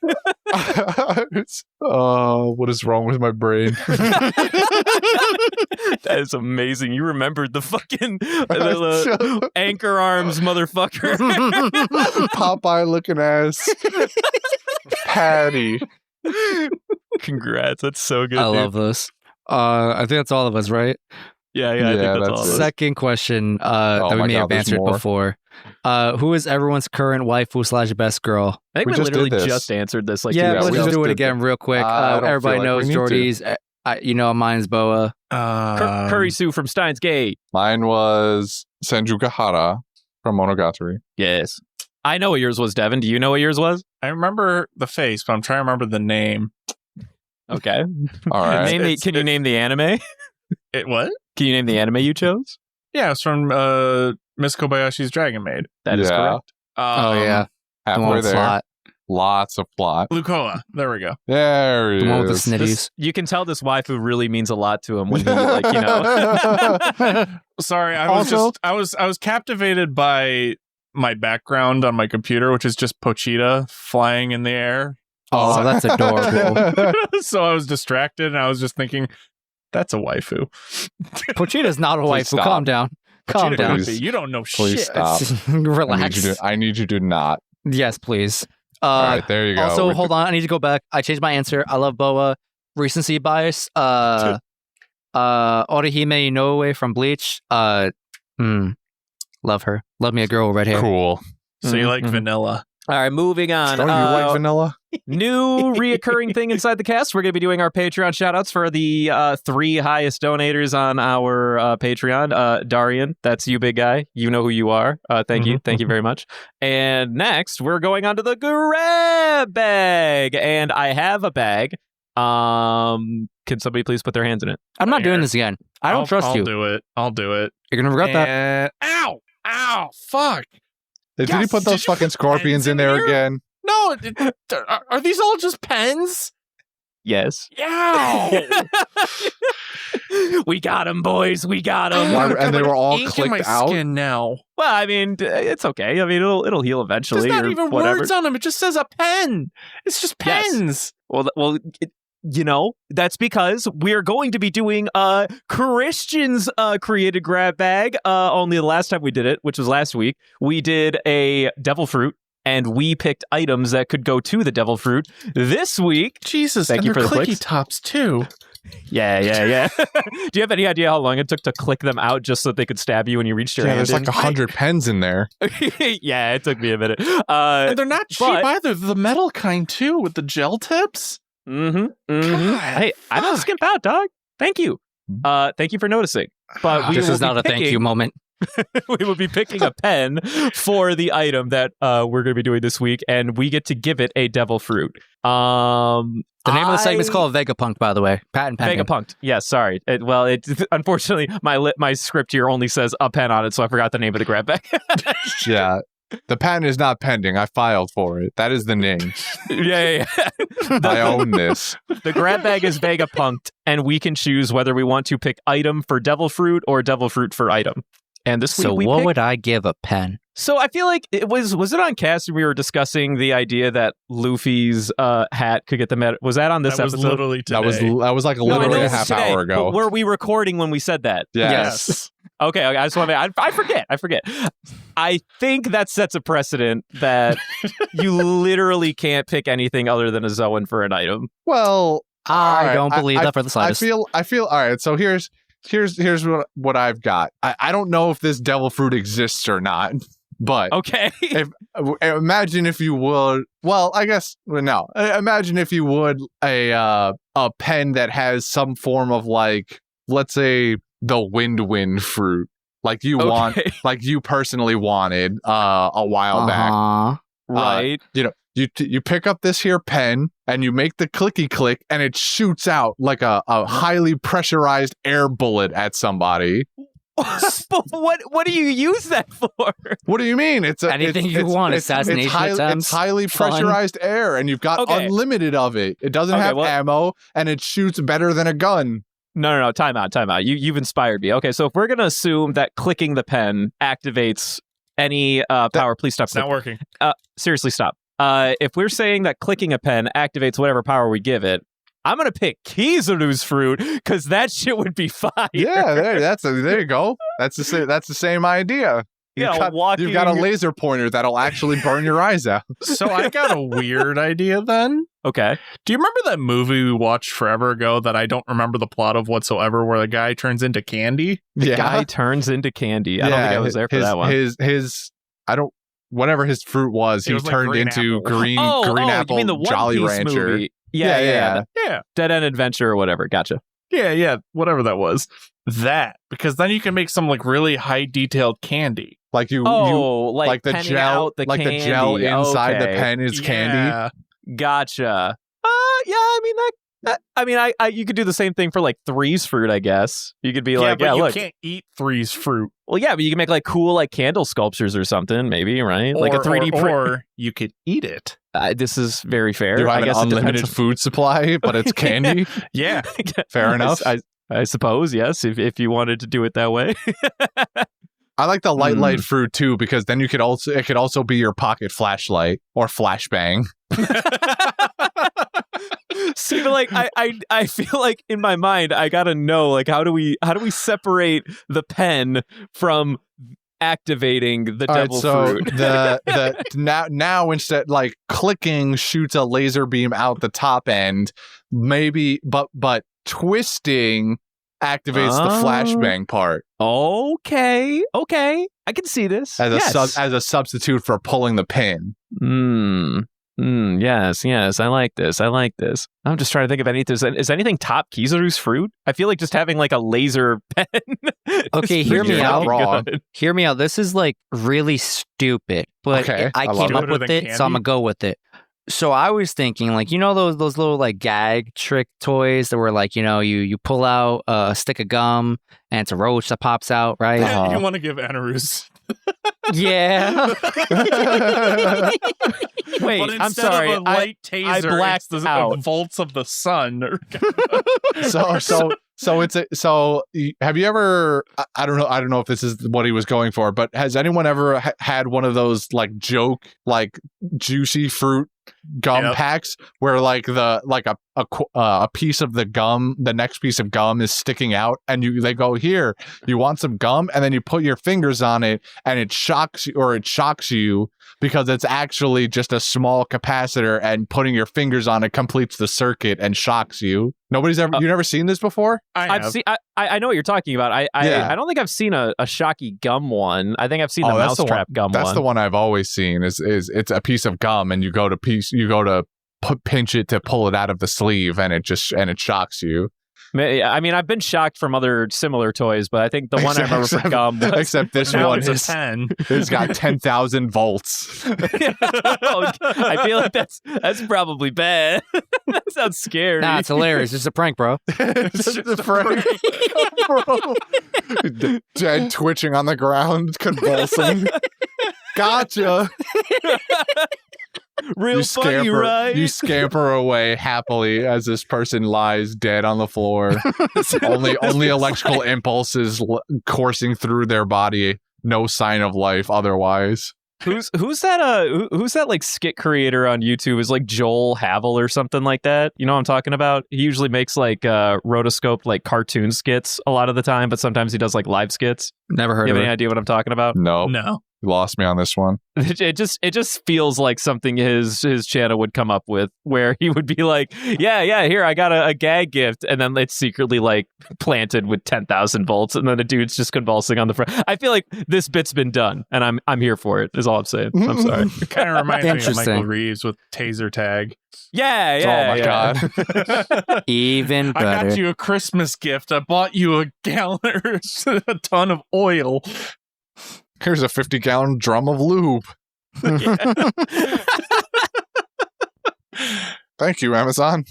What is wrong with my brain? That is amazing. You remembered the fucking the anchor arms motherfucker. Popeye looking ass. Patty. Congrats. That's so good. I love this. I think that's all of us, right? Yeah, I think that's all of us. Second question that we may have answered before. Who is everyone's current waifu / best girl? I think we just literally did this. just answered this. Like, Yeah, let's we just just do it did again real quick. I don't Everybody feel like knows we need Jordy's. You know, mine's Boa. Curry Sue from Steins Gate. Mine was Senju Gahara from Monogatari. Yes. I know what yours was, Devin. Do you know what yours was? I remember the face, but I'm trying to remember the name. Okay. All right. Can you name the anime? It what? Can you name the anime you chose? Yeah, it's from Miss Kobayashi's Dragon Maid. That is correct. Oh yeah, the one Halfway with there. slot. Lots of plot. Lukoa. There we go. There he The one with the is. snitties. You can tell this waifu really means a lot to him when he, like, you know. Sorry, I was captivated by my background on my computer, which is just Pochita flying in the air. Oh, that's adorable. So I was distracted, and I was just thinking, that's a waifu. Pochita's not a Please waifu. stop. Calm down. Calm Pochita down. could be. You don't know Please shit. stop. Relax. I need you to not. Yes, please. All right, there you go. Also, hold on. I need to go back. I changed my answer. I love Boa. Recency bias. Orihime Inoue from Bleach. Love her. Love me a girl with red hair. Cool. So you like vanilla. All right, moving on. Don't you like vanilla? New reoccurring thing inside the cast. We're going to be doing our Patreon shout-outs for the 3 highest donators on our Patreon. Darian, that's you, big guy. You know who you are. Thank you. Thank you very much. And next, we're going on to the grab bag. And I have a bag. Can somebody please put their hands in it? I'm not doing this again. I don't trust you. I'll do it. You're going to regret that. Ow! Ow! Fuck! Did you put those fucking scorpions in there again? No, are these all just pens? Yes. Yeah. We got him, boys. We got him. And they were all ink in my clicked out? skin now. Well, I mean, it's okay. I mean, it'll heal eventually. There's not or even whatever. words on them. It just says a pen. It's just Yes. pens. Well, you know, that's because we're going to be doing Christian's created grab bag. Only the last time we did it, which was last week, we did a devil fruit, and we picked items that could go to the devil fruit. This week, Jesus, Thank and you they're for the clicky clicks. tops too. yeah. Do you have any idea how long it took to click them out just so that they could stab you when you reached your Yeah, hand there's like in? 100 pens in there. Yeah, it took me a minute. And they're not cheap but- either. The metal kind too, with the gel tips. Hey, I don't skimp out, dog. Thank you. Thank you for noticing. But This is not a thank you moment. We will be picking a pen for the item that we're going to be doing this week, and we get to give it a devil fruit. The name of the segment is called Vegapunk, by the way. Patent pending. Vegapunk. Yeah, sorry. Unfortunately, my script here only says a pen on it, so I forgot the name of the grab bag. Yeah. The patent is not pending. I filed for it. That is the name. Yeah. I own this. The grab bag is Vegapunked, and we can choose whether we want to pick item for devil fruit or devil fruit for item. And this week So we what picked... would I give a pen? So I feel like it was it on cast when we were discussing the idea that Luffy's hat could get the meta? Was that on this That was episode? literally today. That was like No, I literally know a it's half today, hour ago. but were we recording when we said that? Yes. Okay. I just want to. I forget. I think that sets a precedent that you literally can't pick anything other than a Zoan for an item. Well, I don't believe that for the slightest. I feel all right. So here's what I've got. I don't know if this devil fruit exists or not, but Okay. imagine if you would. Well, I guess no. Imagine if you would a pen that has some form of like, let's say, the wind fruit, like you want, like you personally wanted a while back. Right. You pick up this here pen and you make the clicky click and it shoots out like a highly pressurized air bullet at somebody. What do you use that for? What do you mean? Anything you want. Assassination attempts. It's highly pressurized air and you've got unlimited of it. It doesn't have ammo and it shoots better than a gun. No. Time out. You've inspired me. Okay, so if we're gonna assume that clicking the pen activates any power, please stop. It's not working. Seriously, stop. If we're saying that clicking a pen activates whatever power we give it, I'm gonna pick Kizaru's fruit because that shit would be fire. Yeah, there you go. That's the same idea. You've got a laser pointer that'll actually burn your eyes out. So I got a weird idea then. Okay. Do you remember that movie we watched forever ago that I don't remember the plot of whatsoever, where the guy turns into candy? The guy turns into candy. I don't think I was there for that one. Whatever his fruit was, he was like turned green into apple. green apple you mean the One Jolly Piece Rancher. movie. Yeah. Yeah. Dead End Adventure or whatever. Gotcha. Yeah, whatever that was. That, because then you can make some like really high detailed candy. Like like the penning gel, out the like candy. the gel inside the Okay. pen is candy. Yeah. Gotcha. Yeah, I mean that. You could do the same thing for like Three's fruit, I guess. You could be like, but you look. can't eat Three's fruit. Well, yeah, but you can make like cool like candle sculptures or something, maybe, right? Like a 3D print. Or you could eat it. This is very fair. You have I an guess it unlimited depends. food supply, but it's candy. Yeah. Fair enough. I suppose, yes, if you wanted to do it that way. I like the light fruit too, because then it could also be your pocket flashlight or flashbang. See, but like I feel like in my mind I gotta know like how do we separate the pen from activating the devil fruit? the now instead like clicking shoots a laser beam out the top end, maybe, but twisting activates the flashbang part. Okay, I can see this as a substitute for pulling the pin. Yes, I like this. I'm just trying to think of anything. Is anything top Kizaru's fruit? I feel like just having like a laser pen. Okay, hear me out. Good. Hear me out. This is like really stupid, but Okay, I came up with it, so I'm gonna go with it. So I was thinking, like, you know those little like gag trick toys that were like, you pull out a stick of gum and it's a roach that pops out, right? You want to give Enarus. Yeah. Wait, But I'm sorry. Of a light taser, I blacked it's the out. volts of the sun. So have you ever? I don't know if this is what he was going for, but has anyone ever had one of those like joke like juicy fruit gum packs where like a piece of the gum, the next piece of gum is sticking out, and they go, here, you want some gum, and then you put your fingers on it, and it shocks you because it's actually just a small capacitor, and putting your fingers on it completes the circuit and shocks you. Nobody's ever you never seen this before? I've seen. I know what you're talking about. I don't think I've seen a shocky gum one. I think I've seen the mousetrap gum one. That's the one I've always seen. Is it's a piece of gum, and you go to pinch it to pull it out of the sleeve, and it shocks you. I mean, I've been shocked from other similar toys, but I think the one I remember for gum was... Except this Now one it's a 10. it's got 10,000 volts. I feel like that's probably bad. That sounds scary. Nah, it's hilarious. It's a prank, bro. It's just a prank, bro. Dead, twitching on the ground, convulsing. Gotcha. Real funny, right? You scamper away happily as this person lies dead on the floor. only electrical impulses coursing through their body. No sign of life otherwise. Who's that like skit creator on YouTube? Is like Joel Havel or something like that? You know what I'm talking about? He usually makes like rotoscoped like cartoon skits a lot of the time, but sometimes he does like live skits. Never heard You of have it. any idea what I'm talking about? No. You lost me on this one. It just feels like something his channel would come up with, where he would be like, yeah, here I got a gag gift, and then it's secretly like planted with 10,000 volts, and then the dude's just convulsing on the front. I feel like this bit's been done, and I'm here for it. Is all I'm saying. I'm sorry. It kind of reminds me of Interesting. Michael Reeves with taser tag. Yeah. God. Even I better. got you a Christmas gift. I bought you a gallon or a ton of oil. Here's a 50-gallon drum of lube. Thank you, Amazon.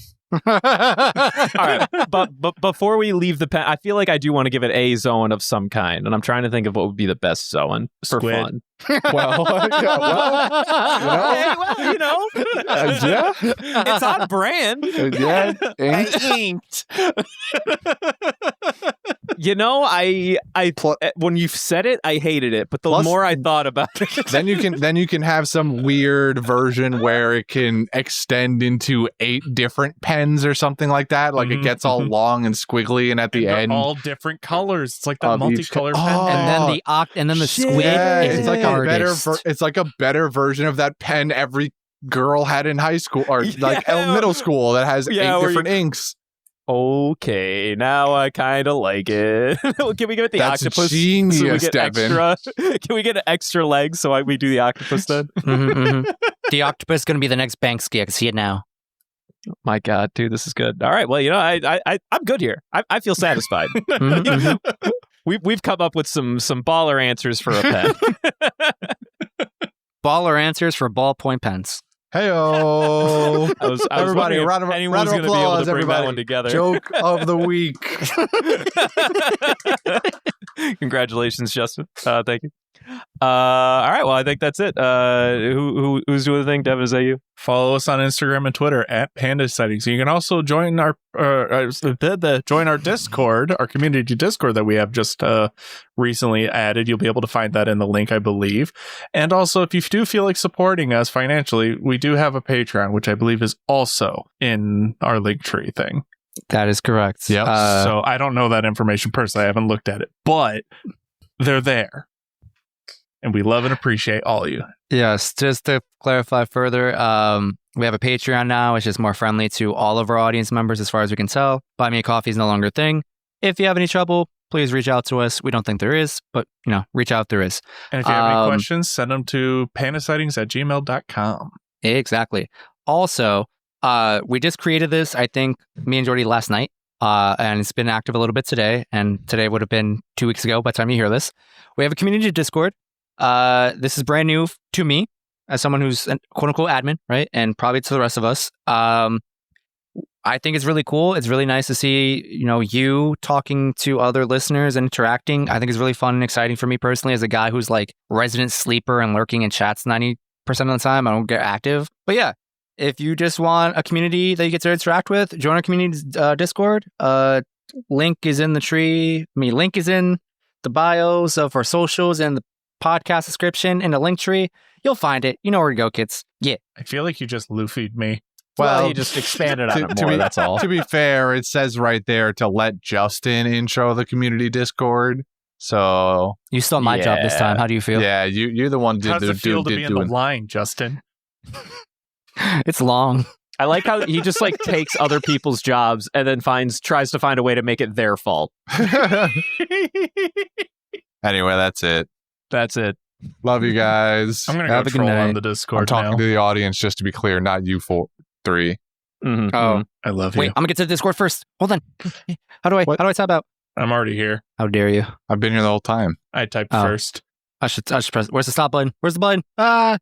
All right, but before we leave the pen, I feel like I do want to give it a zone of some kind, and I'm trying to think of what would be the best zone for Squid. fun. Well, Hey, yeah. it's on brand. Yeah. Inked. I when you said it, I hated it, but the Plus- more I thought about it, then you can have some weird version where it can extend into 8 different pens or something like that. Like it gets all long and squiggly, and at the They're end, all different colors. It's like that Of each multicolored co- pen. Oh. and then the squid yeah, is it's like a better artist. it's like a better version of that pen every girl had in high school or like middle school that has 8 where different inks. okay, now I kind of like it. Can we give it the That's octopus? genius, so we get Devin. extra. Can we get an extra leg so we do the octopus then? The octopus is going to be the next Banksy. I can see it now. My God, dude, this is good. All right, well, I'm good here. I feel satisfied. We've come up with some baller answers for a pen. Baller answers for ballpoint pens. Heyo! I was Everybody, wondering if round of anyone was gonna be able applause, to bring that everybody. one together. Joke of the week. Congratulations, Justin. Thank you. All right, well, I think that's it. Who's doing the thing? Devin, is that you? Follow us on Instagram and Twitter at Panda Sightings. You can also join our Discord, our community Discord that we have just recently added. You'll be able to find that in the link, I believe. And also, if you do feel like supporting us financially, we do have a Patreon, which I believe is also in our Linktree thing. That is correct. Yep. So I don't know that information personally. I haven't looked at it, but they're there. And we love and appreciate all of you. Yes, just to clarify further, we have a Patreon now, which is more friendly to all of our audience members as far as we can tell. Buy Me a Coffee is no longer a thing. If you have any trouble, please reach out to us. We don't think there is, but, reach out if there is. And if you have any questions, send them to pandasightings@gmail.com. Exactly. Also, we just created this, I think, me and Jordy last night, and it's been active a little bit today, and today would have been 2 weeks ago by the time you hear this. We have a community Discord. This is brand new to me as someone who's an quote-unquote admin, right? And probably to the rest of us. I think it's really cool. It's really nice to see, you talking to other listeners and interacting. I think it's really fun and exciting for me personally as a guy who's like resident sleeper and lurking in chats 90% of the time. I don't get active. But yeah, if you just want a community that you get to interact with, join our community Discord. Link is in the tree. Link is in the bios of our socials and the podcast description in the link tree. You'll find it. You know where to go, kids. Yeah. I feel like you just Luffy'd me. Well, you just expanded on it more, that's all. To be fair, it says right there to let Justin intro the community Discord. So You stole my job this time. How do you feel? yeah, you're the one How does it feel to be in the line, Justin? It's long. I like how he just like takes other people's jobs and then tries to find a way to make it their fault. Anyway, that's it. That's it. Love you guys. I'm going Have to a good go troll on night. the Discord I'm talking now. to the audience, just to be clear, not you four. 3. Mhm, Oh. mhm. I love Wait, you. I'm gonna get to the Discord first. Hold on. How do I tab out? I'm already here. How dare you? I've been here the whole time. I typed Oh. first. I should press. Where's the stop button? Where's the button? Ah.